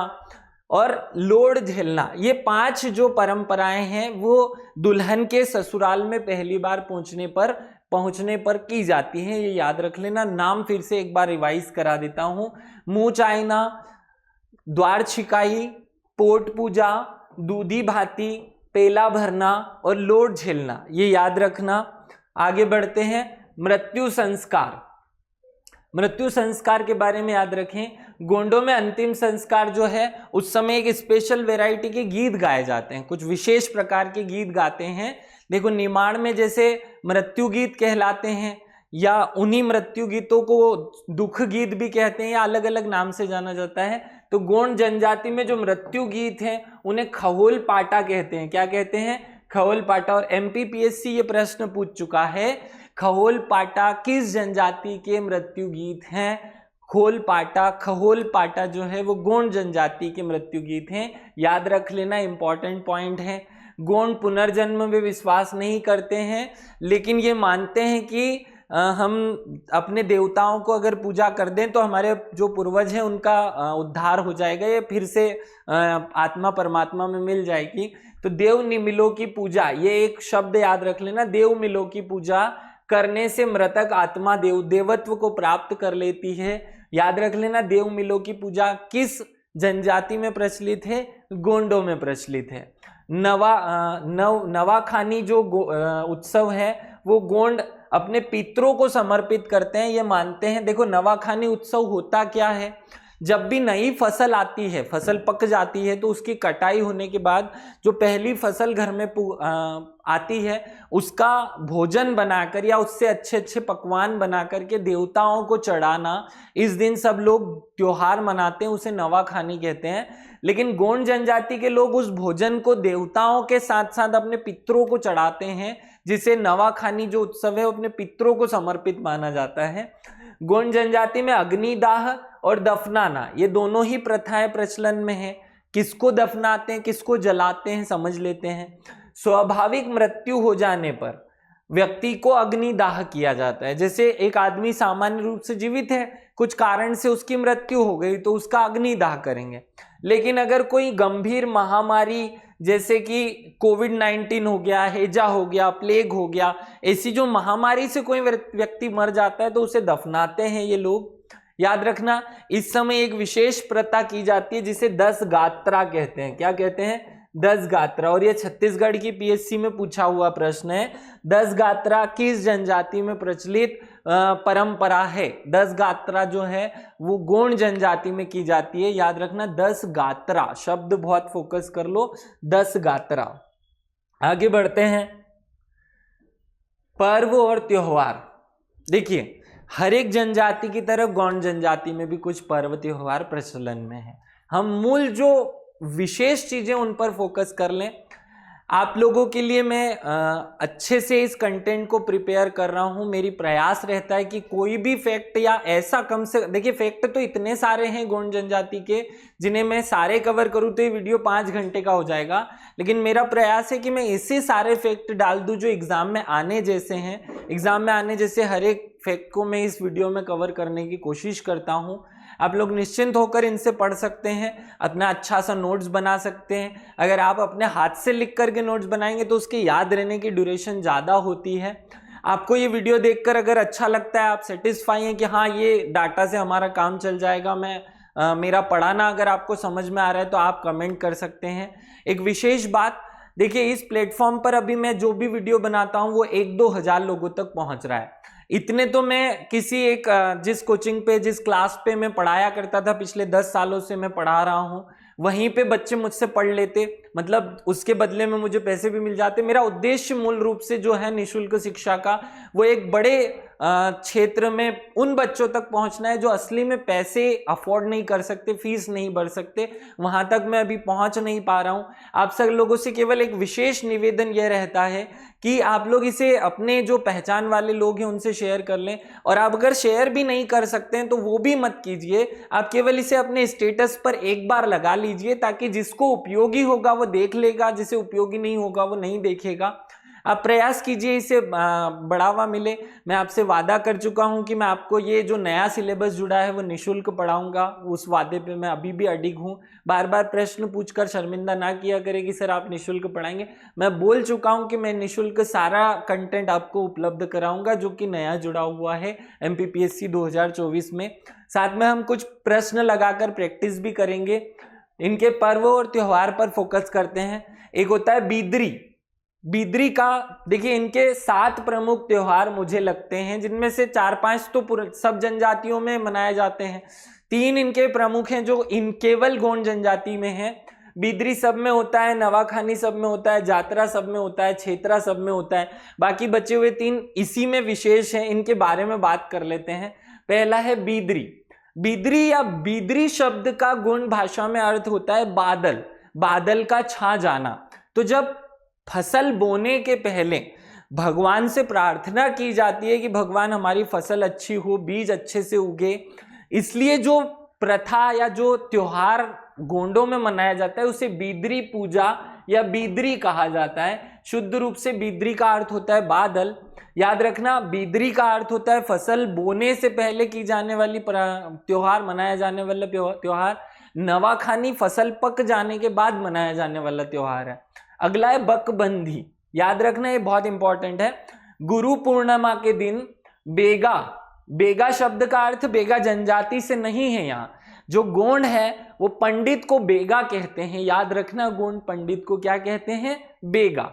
और लोड झेलना, ये 5 जो परंपराएं हैं वो दुल्हन के ससुराल में पहली बार पहुंचने पर की जाती हैं। ये याद रख लेना। नाम फिर से एक बार रिवाइज करा देता हूं। मुंह चाइना, द्वार छिकाई, पोट पूजा, दूधी भाती, पेला भरना और लोड झेलना, ये याद रखना। आगे बढ़ते हैं। मृत्यु संस्कार, मृत्यु संस्कार के बारे में याद रखें। गोंडों में अंतिम संस्कार जो है उस समय एक स्पेशल वैरायटी के गीत गाए जाते हैं, कुछ विशेष प्रकार के गीत गाते हैं। देखो निमाड़ में जैसे मृत्यु गीत कहलाते हैं, या उन्हीं मृत्यु गीतों को दुख गीत भी कहते हैं, या अलग अलग नाम से जाना जाता है। तो गोंड जनजाति में जो मृत्यु गीत हैं उन्हें खहोल पाटा कहते हैं। क्या कहते हैं? खहोल पाटा। और MPPSC ये प्रश्न पूछ चुका है, खहोल पाटा किस जनजाति के मृत्यु गीत हैं? खहोल पाटा जो है वो गोंड जनजाति के मृत्यु गीत हैं। याद रख लेना, इंपॉर्टेंट पॉइंट है। गोंड पुनर्जन्म में विश्वास नहीं करते हैं, लेकिन ये मानते हैं कि हम अपने देवताओं को अगर पूजा कर दें तो हमारे जो पूर्वज हैं उनका उद्धार हो जाएगा, या फिर से आत्मा परमात्मा में मिल जाएगी। तो देव निमिलों की पूजा, ये एक शब्द याद रख लेना। देव मिलों की पूजा करने से मृतक आत्मा देवत्व को प्राप्त कर लेती है। याद रख लेना, देव मिलों की पूजा किस जनजाति में प्रचलित है? गोंडों में प्रचलित है। नवाखानी जो उत्सव है वो गोंड अपने पितरों को समर्पित करते हैं, ये मानते हैं। देखो नवाखानी उत्सव होता क्या है, जब भी नई फसल आती है, फसल पक जाती है, तो उसकी कटाई होने के बाद जो पहली फसल घर में आती है उसका भोजन बनाकर या उससे अच्छे अच्छे पकवान बना करके देवताओं को चढ़ाना, इस दिन सब लोग त्योहार मनाते हैं, उसे नवाखानी कहते हैं। लेकिन गोंड जनजाति के लोग उस भोजन को देवताओं के साथ साथ अपने पितरों को चढ़ाते हैं, जिसे नवाखानी जो उत्सव है वो अपने पितरों को समर्पित माना जाता है। गोंड जनजाति में अग्निदाह और दफनाना, ये दोनों ही प्रथाएं प्रचलन में है। किसको दफनाते हैं, किसको जलाते हैं, समझ लेते हैं। स्वाभाविक मृत्यु हो जाने पर व्यक्ति को अग्निदाह किया जाता है। जैसे एक आदमी सामान्य रूप से जीवित है, कुछ कारण से उसकी मृत्यु हो गई तो उसका अग्निदाह करेंगे। लेकिन अगर कोई गंभीर महामारी जैसे कि कोविड-19 हो गया, हैजा हो गया, प्लेग हो गया, ऐसी जो महामारी से कोई व्यक्ति मर जाता है तो उसे दफनाते हैं ये लोग। याद रखना, इस समय एक विशेष प्रथा की जाती है जिसे 10 गात्रा कहते हैं। क्या कहते हैं? 10 गात्रा। और ये छत्तीसगढ़ की PSC में पूछा हुआ प्रश्न है। 10 गात्रा किस जनजाति में प्रचलित परंपरा है? 10 गात्रा जो है वो गोंड जनजाति में की जाती है। याद रखना, 10 गात्रा शब्द बहुत फोकस कर लो, 10 गात्रा। आगे बढ़ते हैं। पर्व और त्योहार। देखिए हर एक जनजाति की तरह गोंड जनजाति में भी कुछ पर्व त्योहार प्रचलन में है। हम मूल जो विशेष चीजें उन पर फोकस कर लें। आप लोगों के लिए मैं अच्छे से इस कंटेंट को प्रिपेयर कर रहा हूं। मेरी प्रयास रहता है कि कोई भी फैक्ट या ऐसा कम से, देखिए फैक्ट तो इतने सारे हैं गोंड जनजाति के, जिन्हें मैं सारे कवर करूं तो ये वीडियो 5 घंटे का हो जाएगा। लेकिन मेरा प्रयास है कि मैं ऐसे सारे फैक्ट डाल दूं जो एग्जाम में आने जैसे हैं। एग्जाम में आने जैसे हर एक फैक्ट को मैं इस वीडियो में कवर करने की कोशिश करता हूं। आप लोग निश्चिंत होकर इनसे पढ़ सकते हैं, अपना अच्छा सा नोट्स बना सकते हैं। अगर आप अपने हाथ से लिख करके नोट्स बनाएंगे तो उसके याद रहने की ड्यूरेशन ज़्यादा होती है। आपको ये वीडियो देखकर अगर अच्छा लगता है, आप सेटिस्फाई हैं कि हाँ ये डाटा से हमारा काम चल जाएगा, मेरा पढ़ाना अगर आपको समझ में आ रहा है, तो आप कमेंट कर सकते हैं। एक विशेष बात, देखिए इस प्लेटफॉर्म पर अभी मैं जो भी वीडियो बनाता हूँ वो 1-2 हज़ार लोगों तक पहुँच रहा है। इतने तो मैं किसी एक जिस कोचिंग पे, जिस क्लास पे मैं पढ़ाया करता था, पिछले 10 सालों से मैं पढ़ा रहा हूँ, वहीं पे बच्चे मुझसे पढ़ लेते, मतलब उसके बदले में मुझे पैसे भी मिल जाते। मेरा उद्देश्य मूल रूप से जो है निःशुल्क शिक्षा का, वो एक बड़े क्षेत्र में उन बच्चों तक पहुंचना है जो असली में पैसे अफोर्ड नहीं कर सकते, फीस नहीं भर सकते। वहां तक मैं अभी पहुंच नहीं पा रहा हूं। आप सब लोगों से केवल एक विशेष निवेदन यह रहता है कि आप लोग इसे अपने जो पहचान वाले लोग हैं उनसे शेयर कर लें, और आप अगर शेयर भी नहीं कर सकते हैं तो वो भी मत कीजिए। आप केवल इसे अपने स्टेटस पर एक बार लगा लीजिए, ताकि जिसको उपयोगी होगा वो देख लेगा, जिसे उपयोगी नहीं होगा वो नहीं देखेगा। आप प्रयास कीजिए इसे बढ़ावा मिले। मैं आपसे वादा कर चुका हूं कि मैं आपको ये जो नया सिलेबस जुड़ा है वो निःशुल्क पढ़ाऊंगा। उस वादे पे मैं अभी भी अडिग हूं। बार बार प्रश्न पूछकर शर्मिंदा ना किया करें कि सर आप निःशुल्क पढ़ाएंगे। मैं बोल चुका हूं कि मैं निःशुल्क सारा कंटेंट आपको उपलब्ध कराऊंगा जो कि नया जुड़ा हुआ है MPPSC 2024 में। साथ में हम कुछ प्रश्न लगाकर प्रैक्टिस भी करेंगे। इनके पर्व और त्योहार पर फोकस करते हैं। एक होता है बीदरी। बीदरी का देखिए, इनके 7 प्रमुख त्योहार मुझे लगते हैं, जिनमें से 4-5 तो सब जनजातियों में मनाए जाते हैं। 3 इनके प्रमुख हैं जो इन केवल गोंड जनजाति में हैं। बीदरी सब में होता है, नवाखानी सब में होता है, जात्रा सब में होता है, क्षेत्रा सब में होता है। बाकी बचे हुए 3 इसी में विशेष हैं। इनके बारे में बात कर लेते हैं। पहला है बीदरी। बीदरी या बीदरी शब्द का गोंड भाषा में अर्थ होता है बादल, बादल का छा जाना। तो जब फसल बोने के पहले भगवान से प्रार्थना की जाती है कि भगवान हमारी फसल अच्छी हो, बीज अच्छे से उगे, इसलिए जो प्रथा या जो त्योहार गोंडों में मनाया जाता है उसे बीदरी पूजा या बीदरी कहा जाता है। शुद्ध रूप से बीदरी का अर्थ होता है बादल। याद रखना, बीदरी का अर्थ होता है फसल बोने से पहले की जाने वाली त्योहार, मनाया जाने वाला त्योहार। नवाखानी फसल पक जाने के बाद मनाया जाने वाला त्योहार है। अगला है बकबंधी। याद रखना, ये बहुत इंपॉर्टेंट है। गुरु पूर्णिमा के दिन बेगा, बेगा शब्द का अर्थ बेगा जनजाति से नहीं है। यहाँ जो गोंड है वो पंडित को बेगा कहते हैं। याद रखना, गोंड पंडित को क्या कहते हैं? बेगा।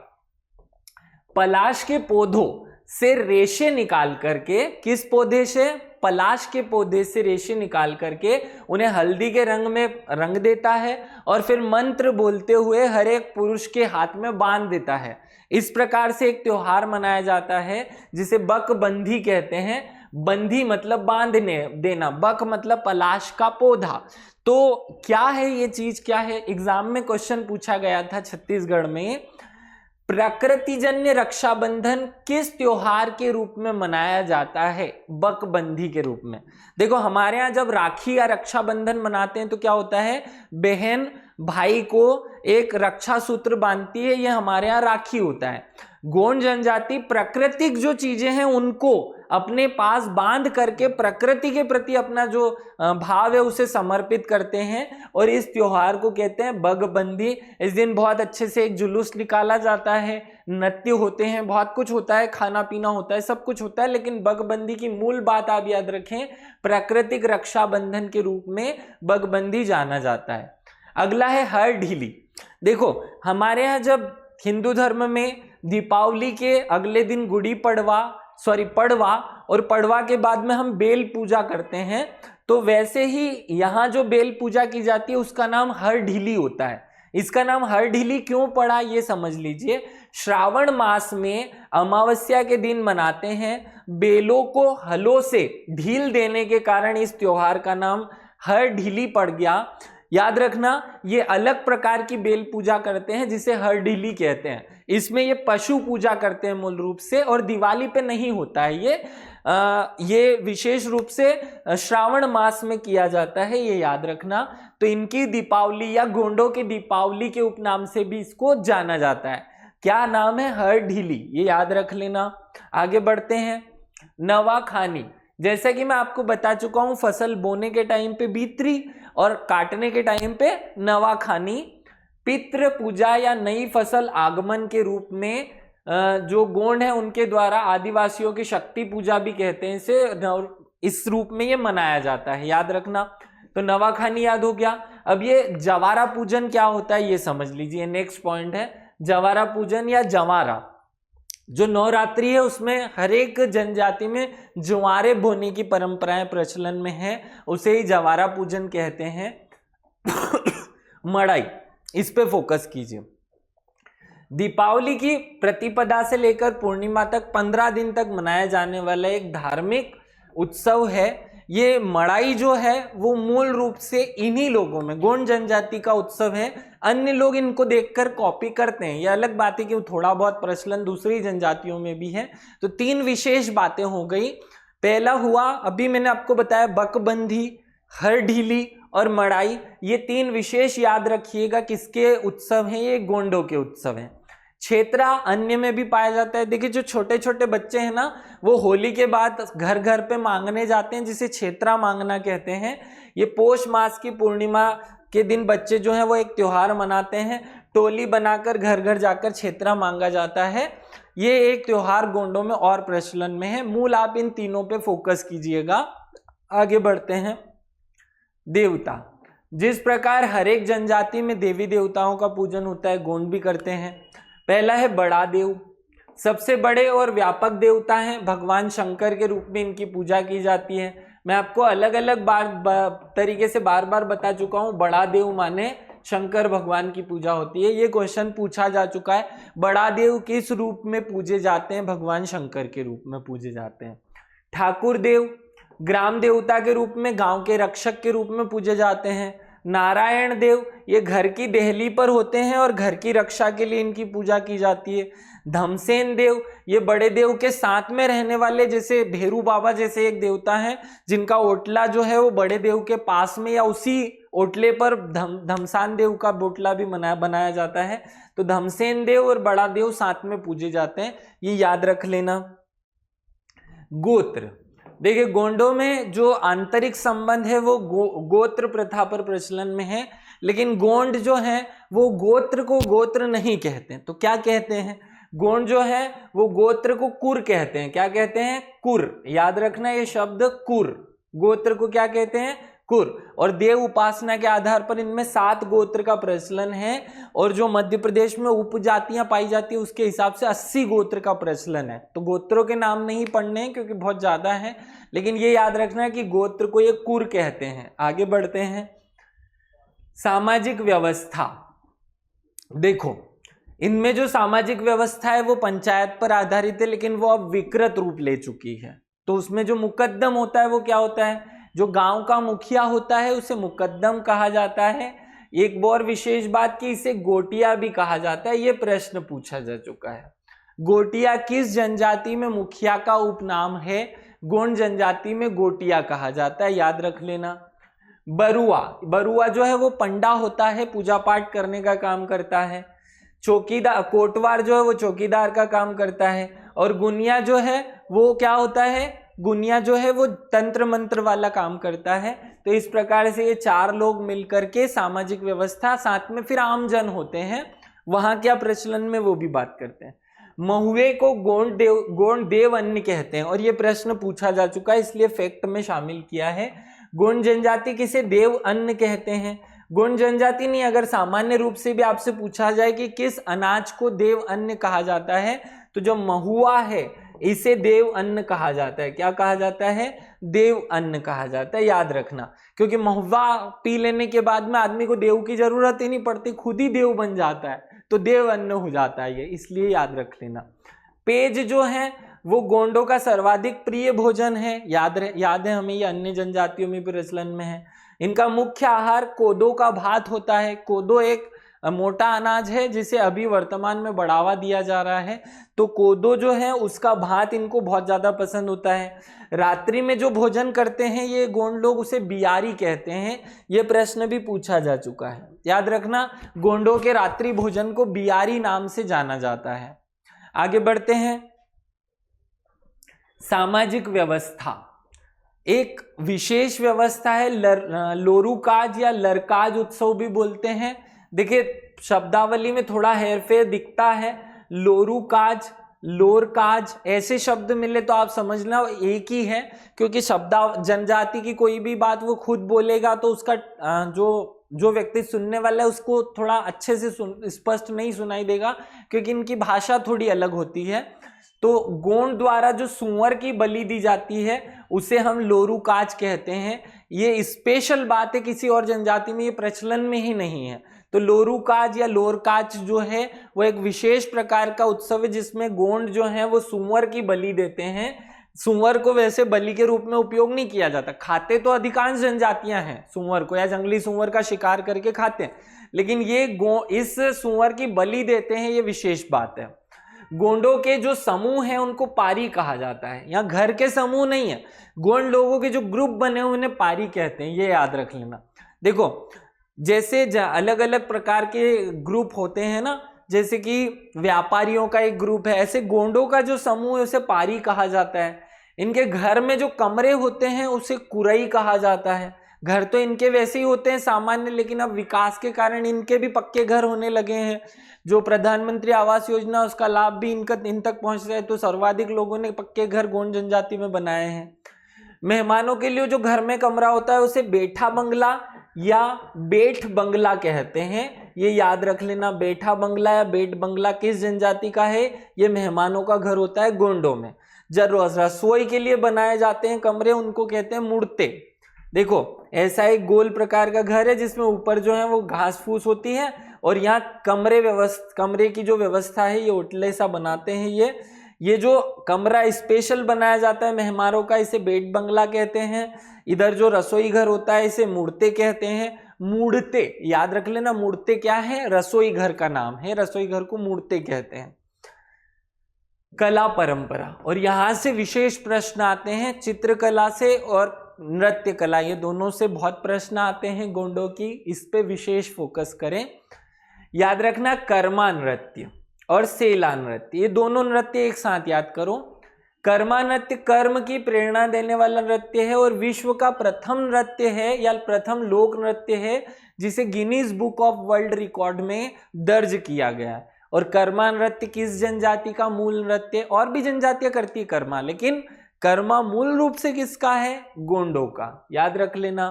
पलाश के पौधों से रेशे निकाल करके, किस पौधे से? पलाश के पौधे से रेशे निकाल करके उन्हें हल्दी के रंग में रंग देता है और फिर मंत्र बोलते हुए हर एक पुरुष के हाथ में बांध देता है। इस प्रकार से एक त्योहार मनाया जाता है जिसे बकबंधी कहते हैं। बंधी मतलब बांधने देना, बक मतलब पलाश का पौधा। तो क्या है ये चीज, क्या है? एग्जाम में क्वेश्चन पूछा गया था छत्तीसगढ़ में, प्रकृतिजन्य रक्षाबंधन किस त्योहार के रूप में मनाया जाता है? बकबंधी के रूप में। देखो, हमारे यहाँ जब राखी या रक्षाबंधन मनाते हैं तो क्या होता है? बहन भाई को एक रक्षा सूत्र बांधती है, ये हमारे यहाँ राखी होता है। गोंड जनजाति प्राकृतिक जो चीजें हैं उनको अपने पास बांध करके प्रकृति के प्रति अपना जो भाव है उसे समर्पित करते हैं, और इस त्योहार को कहते हैं बकबंधी। इस दिन बहुत अच्छे से एक जुलूस निकाला जाता है, नृत्य होते हैं, बहुत कुछ होता है, खाना पीना होता है, सब कुछ होता है। लेकिन बकबंधी की मूल बात आप याद रखें, प्राकृतिक रक्षाबंधन के रूप में बकबंधी जाना जाता है। अगला है हरढीली। देखो, हमारे यहाँ जब हिंदू धर्म में दीपावली के अगले दिन गुड़ी पड़वा पड़वा और पड़वा के बाद में हम बेल पूजा करते हैं, तो वैसे ही यहाँ जो बेल पूजा की जाती है उसका नाम हरढीली होता है। इसका नाम हरढीली क्यों पड़ा ये समझ लीजिए। श्रावण मास में अमावस्या के दिन मनाते हैं, बेलों को हलों से ढील देने के कारण इस त्योहार का नाम हरढीली पड़ गया। याद रखना, ये अलग प्रकार की बेल पूजा करते हैं जिसे हरढीली कहते हैं। इसमें ये पशु पूजा करते हैं मूल रूप से, और दिवाली पे नहीं होता है ये विशेष रूप से श्रावण मास में किया जाता है, ये याद रखना। तो इनकी दीपावली या गोंडों की दीपावली के उपनाम से भी इसको जाना जाता है। क्या नाम है? हरढीली, ये याद रख लेना। आगे बढ़ते हैं। नवाखानी, जैसा कि मैं आपको बता चुका हूं, फसल बोने के टाइम पे बीतरी और काटने के टाइम पे नवाखानी। पितृ पूजा या नई फसल आगमन के रूप में जो गोंड है उनके द्वारा आदिवासियों की शक्ति पूजा भी कहते हैं इसे, इस रूप में ये मनाया जाता है। याद रखना। तो नवाखानी याद हो गया। अब ये जवारा पूजन क्या होता है ये समझ लीजिए। नेक्स्ट पॉइंट है जवारा पूजन या जवारा। जो नवरात्रि है उसमें हर एक जनजाति में जवारे बोने की परंपराएं प्रचलन में है, उसे ही जवारा पूजन कहते हैं। मड़ाई, इस पे फोकस कीजिए। दीपावली की प्रतिपदा से लेकर पूर्णिमा तक 15 दिन तक मनाया जाने वाला एक धार्मिक उत्सव है। ये मड़ाई जो है वो मूल रूप से इन्हीं लोगों में, गोंड जनजाति का उत्सव है। अन्य लोग इनको देखकर कॉपी करते हैं, यह अलग बात है कि थोड़ा बहुत प्रचलन दूसरी जनजातियों में भी है। तो 3 विशेष बातें हो गई। पहला हुआ, अभी मैंने आपको बताया, बकबंधी, हरढीली और मड़ाई। ये 3 विशेष याद रखिएगा किसके उत्सव हैं, ये गोंडों के उत्सव हैं। क्षेत्रा अन्य में भी पाया जाता है। देखिए जो छोटे छोटे बच्चे हैं ना, वो होली के बाद घर घर पे मांगने जाते हैं, जिसे क्षेत्रा मांगना कहते हैं। ये पोष मास की पूर्णिमा के दिन बच्चे जो हैं वो एक त्योहार मनाते हैं, टोली बनाकर घर घर जाकर क्षेत्रा मांगा जाता है। ये एक त्योहार गोंडों में और प्रचलन में है। मूल आप इन तीनों पे फोकस कीजिएगा। आगे बढ़ते हैं। देवता, जिस प्रकार हर एक जनजाति में देवी देवताओं का पूजन होता है, गोंड भी करते हैं। पहला है बड़ा देव, सबसे बड़े और व्यापक देवता हैं। भगवान शंकर के रूप में इनकी पूजा की जाती है। मैं आपको अलग अलग तरीके से बार बार बता चुका हूं। बड़ा देव माने शंकर भगवान की पूजा होती है। ये क्वेश्चन पूछा जा चुका है, बड़ा देव किस रूप में पूजे जाते हैं? भगवान शंकर के रूप में पूजे जाते हैं। ठाकुर देव ग्राम देवता के रूप में, गांव के रक्षक के रूप में पूजे जाते हैं। नारायण देव ये घर की देहली पर होते हैं और घर की रक्षा के लिए इनकी पूजा की जाती है। धमसेन देव ये बड़े देव के साथ में रहने वाले, जैसे भेरू बाबा जैसे एक देवता है जिनका ओटला जो है वो बड़े देव के पास में या उसी ओटले पर धमसान देव का बोटला भी बनाया जाता है। तो धमसेन देव और बड़ा देव साथ में पूजे जाते हैं, ये याद रख लेना। गोत्र, देखिए गोंडों में जो आंतरिक संबंध है वो गोत्र प्रथा पर प्रचलन में है, लेकिन गोंड जो है वो गोत्र को गोत्र नहीं कहते। तो क्या कहते हैं? गोंड जो है वो गोत्र को कुर कहते हैं। क्या कहते हैं? कुर। याद रखना ये शब्द, कुर। गोत्र को क्या कहते हैं? कुर। और देव उपासना के आधार पर इनमें 7 गोत्र का प्रचलन है, और जो मध्य प्रदेश में उपजातियां पाई जाती है उसके हिसाब से 80 गोत्र का प्रचलन है। तो गोत्रों के नाम नहीं पढ़ने हैं क्योंकि बहुत ज्यादा है, लेकिन ये याद रखना है कि गोत्र को ये कुर कहते हैं। आगे बढ़ते हैं। सामाजिक व्यवस्था, देखो इनमें जो सामाजिक व्यवस्था है वो पंचायत पर आधारित है, लेकिन वो अब विकृत रूप ले चुकी है। तो उसमें जो मुकद्दम होता है वो क्या होता है? जो गांव का मुखिया होता है उसे मुकद्दम कहा जाता है। एक और विशेष बात कि इसे गोटिया भी कहा जाता है। ये प्रश्न पूछा जा चुका है। गोटिया किस जनजाति में मुखिया का उपनाम है? गोंड जनजाति में गोटिया कहा जाता है, याद रख लेना। बरुआ, बरुआ जो है वो पंडा होता है, पूजा पाठ करने का काम करता है। चौकीदार, कोटवार जो है वो चौकीदार का काम करता है। और गुनिया जो है वो क्या होता है? गुनिया जो है वो तंत्र मंत्र वाला काम करता है। तो इस प्रकार से ये 4 लोग मिलकर के सामाजिक व्यवस्था, साथ में फिर आमजन होते हैं, वहां क्या प्रचलन में वो भी बात करते हैं। महुए को गोंड देव अन्न कहते हैं, और ये प्रश्न पूछा जा चुका है इसलिए फैक्ट में शामिल किया है। गोंड जनजाति किसे देव अन्न कहते हैं? गोंड जनजाति नहीं, अगर सामान्य रूप से भी आपसे पूछा जाए कि किस अनाज को देव अन्न कहा जाता है, तो जो महुआ है इसे देव अन्न कहा जाता है। क्या कहा जाता है? देव अन्न कहा जाता है, याद रखना। क्योंकि महुआ पी लेने के बाद में आदमी को देव की जरूरत ही नहीं पड़ती, खुद ही देव बन जाता है, तो देव अन्न हो जाता है ये, इसलिए याद रख लेना। पेज जो है वो गोंडों का सर्वाधिक प्रिय भोजन है, याद है हमें, ये अन्य जनजातियों में भी प्रचलन में है। इनका मुख्य आहार कोदो का भात होता है। कोदो एक मोटा अनाज है जिसे अभी वर्तमान में बढ़ावा दिया जा रहा है, तो कोदो जो है उसका भात इनको बहुत ज्यादा पसंद होता है। रात्रि में जो भोजन करते हैं ये गोंड लोग उसे बियारी कहते हैं। ये प्रश्न भी पूछा जा चुका है, याद रखना। गोंडों के रात्रि भोजन को बियारी नाम से जाना जाता है। आगे बढ़ते हैं। सामाजिक व्यवस्था, एक विशेष व्यवस्था है लोरूकाज या लरकाज उत्सव भी बोलते हैं। देखिए शब्दावली में थोड़ा हेरफेर दिखता है, लोरूकाज, लोरकाज ऐसे शब्द मिले तो आप समझना एक ही है, क्योंकि जनजाति की कोई भी बात वो खुद बोलेगा तो उसका जो व्यक्ति सुनने वाला है उसको थोड़ा अच्छे से स्पष्ट नहीं सुनाई देगा, क्योंकि इनकी भाषा थोड़ी अलग होती है। तो गोंड द्वारा जो सुअर की बलि दी जाती है उसे हम लोरूकाज कहते हैं। ये स्पेशल बात है, किसी और जनजाति में ये प्रचलन में ही नहीं है। तो लोरूकाज या लोरकाच जो है वो एक विशेष प्रकार का उत्सव है जिसमें गोंड जो है वो सूअर की बलि देते हैं। सूअर को वैसे बलि के रूप में उपयोग नहीं किया जाता, खाते तो अधिकांश जनजातियां हैं सूअर को, या जंगली सूअर का शिकार करके खाते हैं, लेकिन ये इस सूअर की बलि देते हैं, ये विशेष बात है। गोंडों के जो समूह हैं उनको पारी कहा जाता है, यहाँ घर के समूह नहीं है, गोंड लोगों के जो ग्रुप बने हुए उन्हें पारी कहते हैं, ये याद रख लेना। देखो जैसे अलग अलग प्रकार के ग्रुप होते हैं ना, जैसे कि व्यापारियों का एक ग्रुप है, ऐसे गोंडों का जो समूह है उसे पारी कहा जाता है। इनके घर में जो कमरे होते हैं उसे कुरई कहा जाता है। घर तो इनके वैसे ही होते हैं सामान्य, लेकिन अब विकास के कारण इनके भी पक्के घर होने लगे हैं। जो प्रधानमंत्री आवास योजना उसका लाभ भी इन तक पहुंच रहा है, तो सर्वाधिक लोगों ने पक्के घर गोंड जनजाति में बनाए हैं। मेहमानों के लिए जो घर में कमरा होता है उसे बैठा बंगला या बेठ बंगला कहते हैं, ये याद रख लेना। बैठा बंगला या बेट बंगला किस जनजाति का है? ये मेहमानों का घर होता है गोंडों में। जब रसोई के लिए बनाए जाते हैं कमरे उनको कहते हैं मुड़ते। देखो ऐसा एक गोल प्रकार का घर है जिसमें ऊपर जो है वो घास फूस होती है और यहाँ कमरे की जो व्यवस्था है ये ओटले सा बनाते हैं। ये जो कमरा स्पेशल बनाया जाता है मेहमानों का, इसे बेट बंगला कहते हैं। इधर जो रसोई घर होता है इसे मुड़ते कहते हैं। मुड़ते याद रख लेना, मुड़ते क्या है? रसोई घर का नाम है, रसोई घर को मुड़ते कहते हैं। कला परंपरा, और यहां से विशेष प्रश्न आते हैं चित्रकला से और नृत्य कला, ये दोनों से बहुत प्रश्न आते हैं गोंडों की, इस पे विशेष फोकस करें। याद रखना कर्मा नृत्य और सेला नृत्य, ये दोनों नृत्य एक साथ याद करो। कर्मा नृत्य कर्म की प्रेरणा देने वाला नृत्य है और विश्व का प्रथम नृत्य है या प्रथम लोक नृत्य है जिसे Guinness book of world record में दर्ज किया गया है। और कर्मा नृत्य किस जनजाति का मूल नृत्य? और भी जनजातियां करती है कर्मा, लेकिन कर्मा मूल रूप से किसका है? गोंडों का। याद रख लेना,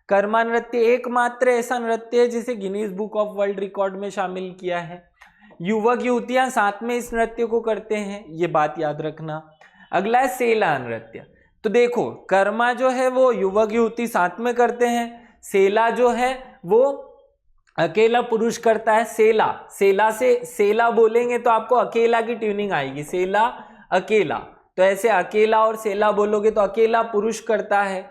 कर्मा नृत्य एकमात्र ऐसा नृत्य है जिसे Guinness book of world record में शामिल किया है। युवक युवतियां साथ में इस नृत्य को करते हैं, ये बात याद रखना। अगला है सेला नृत्य। तो देखो कर्मा जो है वो युवक युवती साथ में करते हैं, सेला जो है वो अकेला पुरुष करता है। सेला से सेला बोलेंगे तो आपको अकेला की ट्यूनिंग आएगी, सेला अकेला, तो ऐसे अकेला और सेला बोलोगे तो अकेला पुरुष करता है।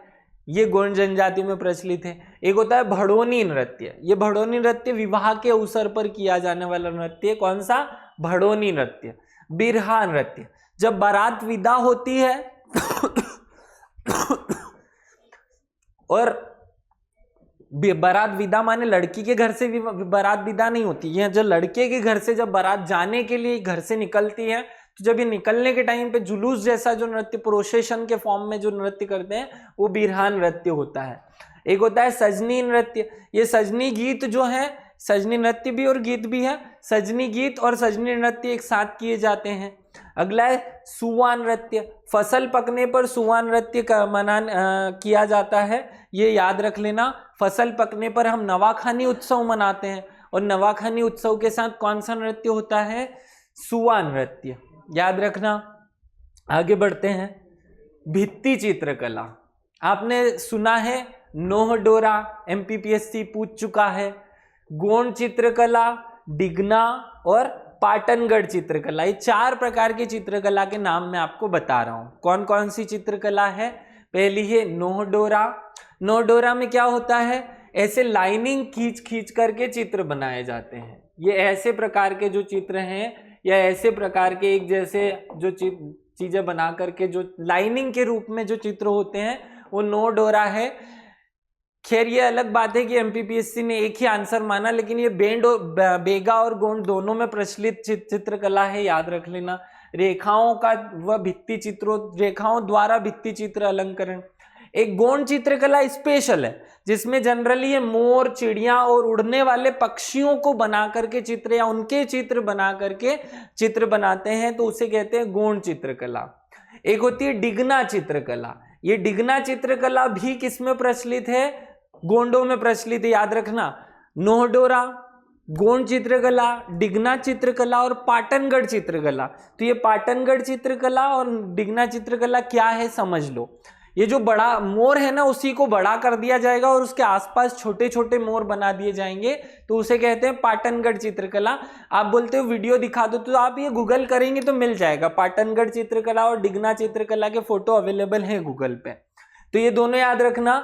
ये गोंड जनजाति में प्रचलित है। एक होता है भड़ोनी नृत्य, ये भड़ोनी नृत्य विवाह के अवसर पर किया जाने वाला नृत्य। कौन सा? भड़ोनी नृत्य। बिरहा नृत्य, जब बारात विदा होती है और बारात विदा माने लड़की के घर से बारात विदा नहीं होती है, जब लड़के के घर से जब बारात जाने के लिए घर से निकलती है, तो जब ये निकलने के टाइम पे जुलूस जैसा जो नृत्य प्रोसेशन के फॉर्म में जो नृत्य करते हैं वो बिरहा नृत्य होता है। एक होता है सजनी नृत्य, ये सजनी गीत जो है, सजनी नृत्य भी और गीत भी है, सजनी गीत और सजनी नृत्य एक साथ किए जाते हैं। अगला है सुवा नृत्य, फसल पकने पर सुवा नृत्य किया जाता है, ये याद रख लेना। फसल पकने पर हम नवाखानी उत्सव मनाते हैं और नवाखानी उत्सव के साथ कौन सा नृत्य होता है? सुवा नृत्य, याद रखना। आगे बढ़ते हैं, भित्ति चित्रकला। आपने सुना है नोह डोरा, एमपीपीएससी पूछ चुका है। गोंड चित्रकला, डिगना और पाटनगढ़ चित्रकला, ये 4 प्रकार की चित्रकला के नाम मैं आपको बता रहा हूं। कौन कौन सी चित्रकला है? पहली है नोह डोरा। नोह डोरा में क्या होता है? ऐसे लाइनिंग खींच करके चित्र बनाए जाते हैं। ये ऐसे प्रकार के जो चित्र हैं या ऐसे प्रकार के एक जैसे जो चीजें बना करके जो लाइनिंग के रूप में जो चित्र होते हैं वो नोह डोरा है। खैर ये अलग बात है कि एमपीपीएससी ने एक ही आंसर माना, लेकिन ये बेगा और गोंड दोनों में प्रचलित चित्रकला है, याद रख लेना। रेखाओं का व भित्ति चित्रों, रेखाओं द्वारा भित्ति चित्र अलंकरण। एक गोंड चित्रकला स्पेशल है जिसमें जनरली ये मोर, चिड़िया और उड़ने वाले पक्षियों को बना करके चित्र या उनके चित्र बना करके चित्र बनाते हैं, तो उसे कहते हैं गोंड चित्रकला। एक होती है डिगना चित्रकला। ये डिगना चित्रकला भी किसमें प्रचलित है? गोंडों में प्रचलित है, याद रखना। नोह डोरा, गोंड चित्रकला, डिगना चित्रकला और पाटनगढ़ चित्रकला। तो ये पाटनगढ़ चित्रकला और डिगना चित्रकला क्या है समझ लो। ये जो बड़ा मोर है ना उसी को बड़ा कर दिया जाएगा और उसके आसपास छोटे छोटे मोर बना दिए जाएंगे, तो उसे कहते हैं पाटनगढ़ चित्रकला। आप बोलते हो वीडियो दिखा दो, तो आप ये गूगल करेंगे तो मिल जाएगा। पाटनगढ़ चित्रकला और डिगना चित्रकला के फोटो अवेलेबल है गूगल पे। तो ये दोनों याद रखना,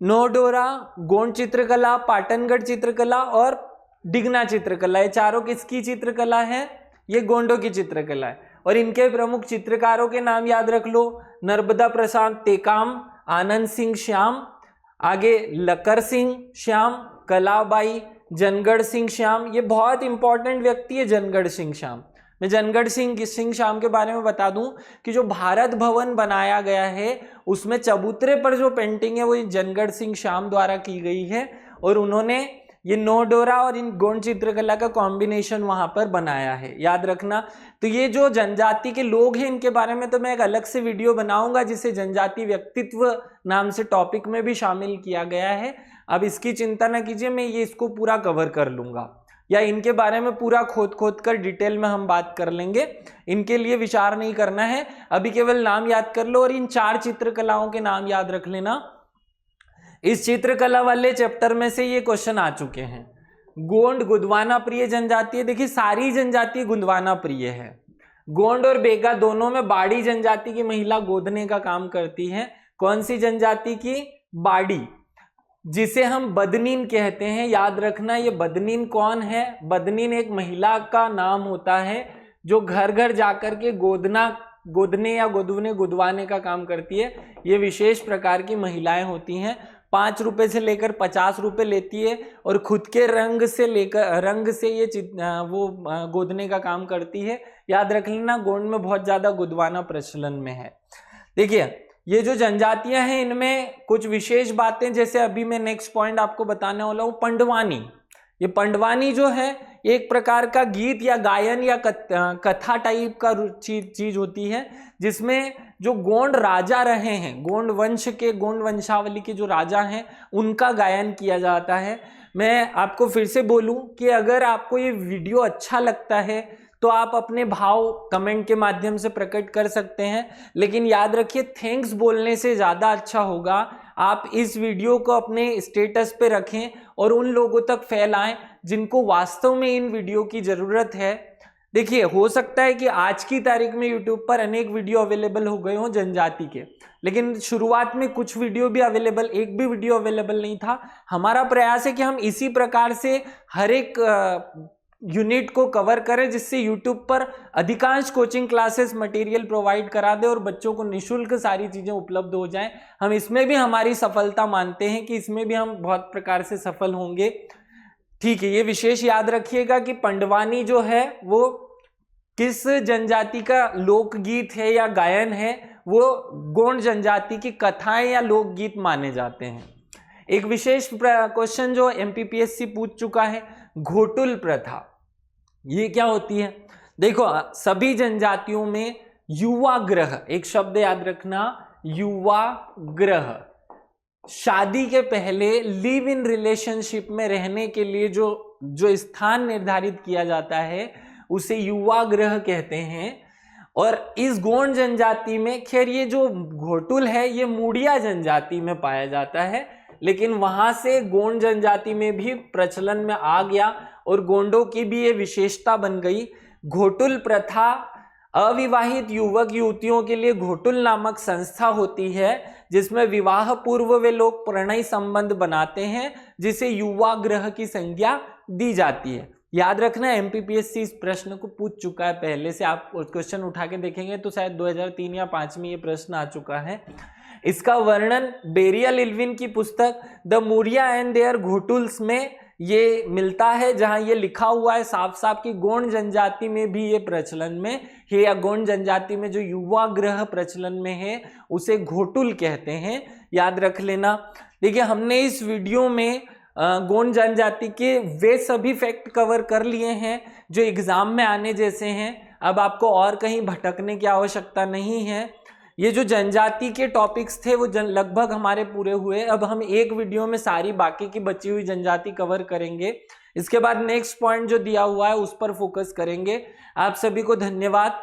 नोडोरा, गोंड चित्रकला, पाटनगढ़ चित्रकला और डिगना चित्रकला, ये चारों किसकी चित्रकला है? ये गोंडों की चित्रकला है। और इनके प्रमुख चित्रकारों के नाम याद रख लो, नर्मदा प्रसाद टेकाम, आनंद सिंह श्याम, आगे लकर सिंह श्याम, कलाबाई, जनगढ़ सिंह श्याम। ये बहुत इंपॉर्टेंट व्यक्ति है जनगढ़ सिंह श्याम। मैं जनगढ़ सिंह श्याम के बारे में बता दूं कि जो भारत भवन बनाया गया है उसमें चबूतरे पर जो पेंटिंग है वो जनगढ़ सिंह श्याम द्वारा की गई है, और उन्होंने ये नोडोरा और इन गोंड चित्रकला का कॉम्बिनेशन वहां पर बनाया है, याद रखना। तो ये जो जनजाति के लोग हैं इनके बारे में तो मैं एक अलग से वीडियो बनाऊंगा जिसे जनजाति व्यक्तित्व नाम से टॉपिक में भी शामिल किया गया है। अब इसकी चिंता ना कीजिए, मैं ये इसको पूरा कवर कर लूंगा, या इनके बारे में पूरा खोद कर डिटेल में हम बात कर लेंगे। इनके लिए विचार नहीं करना है, अभी केवल नाम याद कर लो और इन 4 चित्रकलाओं के नाम याद रख लेना। इस चित्रकला वाले चैप्टर में से ये क्वेश्चन आ चुके हैं। गोंड गोंडवाना प्रिय जनजाति है, देखिए सारी जनजाति गोंडवाना प्रिय है। गोंड और बेगा दोनों में बाड़ी जनजाति की महिला गोदने का काम करती है। कौन सी जनजाति की? बाड़ी, जिसे हम बदनीन कहते हैं। याद रखना, ये बदनीन कौन है? बदनीन एक महिला का नाम होता है जो घर घर जाकर के गोदने या गुदवाने का काम करती है। ये विशेष प्रकार की महिलाएं होती हैं। 5 रुपए से लेकर 50 रुपए लेती है और खुद के रंग से ये वो गोदने का काम करती है। याद रख लेना, गोंड में बहुत ज्यादा गुदवाना प्रचलन में है। देखिए ये जो जनजातियां हैं इनमें कुछ विशेष बातें, जैसे अभी मैं नेक्स्ट पॉइंट आपको बताने वाला हूं, पंडवानी। ये पंडवानी जो है एक प्रकार का गीत या गायन या कथा टाइप का चीज होती है, जिसमें जो गोंड राजा रहे हैं, गोंड वंश के, गोंड वंशावली के जो राजा हैं उनका गायन किया जाता है। मैं आपको फिर से बोलूं कि अगर आपको ये वीडियो अच्छा लगता है तो आप अपने भाव कमेंट के माध्यम से प्रकट कर सकते हैं, लेकिन याद रखिए थैंक्स बोलने से ज़्यादा अच्छा होगा आप इस वीडियो को अपने स्टेटस पे रखें और उन लोगों तक फैलाएं जिनको वास्तव में इन वीडियो की ज़रूरत है। देखिए हो सकता है कि आज की तारीख में यूट्यूब पर अनेक वीडियो अवेलेबल हो गए हों जनजाति के, लेकिन शुरुआत में कुछ वीडियो भी अवेलेबल, एक भी वीडियो अवेलेबल नहीं था। हमारा प्रयास है कि हम इसी प्रकार से हर एक यूनिट को कवर करें, जिससे यूट्यूब पर अधिकांश कोचिंग क्लासेस मटेरियल प्रोवाइड करा दे और बच्चों को निःशुल्क सारी चीज़ें उपलब्ध हो जाएं। हम इसमें भी हमारी सफलता मानते हैं कि इसमें भी हम बहुत प्रकार से सफल होंगे। ठीक है, ये विशेष याद रखिएगा कि पंडवानी जो है वो किस जनजाति का लोकगीत है या गायन है, वो गोंड जनजाति की कथाएं या लोकगीत माने जाते हैं। एक विशेष क्वेश्चन जो एमपीपीएससी पूछ चुका है, घोटुल प्रथा, ये क्या होती है? देखो सभी जनजातियों में युवा ग्रह, एक शब्द याद रखना, युवा ग्रह, शादी के पहले लिव इन रिलेशनशिप में रहने के लिए जो स्थान निर्धारित किया जाता है उसे युवा ग्रह कहते हैं। और इस गोंड जनजाति में, खैर ये जो घोटुल है ये मूडिया जनजाति में पाया जाता है, लेकिन वहां से गोंड जनजाति में भी प्रचलन में आ गया और गोंडों की भी ये विशेषता बन गई। घोटुल प्रथा अविवाहित युवक युवतियों के लिए घोटुल नामक संस्था होती है, जिसमें विवाह पूर्व वे लोग प्रणय संबंध बनाते हैं, जिसे युवा ग्रह की संज्ञा दी जाती है। याद रखना, एमपीपीएससी इस प्रश्न को पूछ चुका है पहले से। आप क्वेश्चन उठा के देखेंगे तो शायद 2003 या 2005 में ये प्रश्न आ चुका है। इसका वर्णन बेरियल इल्विन की पुस्तक the Muria and there ghotuls में ये मिलता है, जहां ये लिखा हुआ है साफ साफ कि गोंड जनजाति में भी ये प्रचलन में है, या गोंड जनजाति में जो युवा ग्रह प्रचलन में है उसे घोटुल कहते हैं। याद रख लेना। देखिए हमने इस वीडियो में गोंड जनजाति के वे सभी फैक्ट कवर कर लिए हैं जो एग्जाम में आने जैसे हैं। अब आपको और कहीं भटकने की आवश्यकता नहीं है। ये जो जनजाति के टॉपिक्स थे वो लगभग हमारे पूरे हुए। अब हम एक वीडियो में सारी बाकी की बची हुई जनजाति कवर करेंगे। इसके बाद नेक्स्ट पॉइंट जो दिया हुआ है उस पर फोकस करेंगे। आप सभी को धन्यवाद।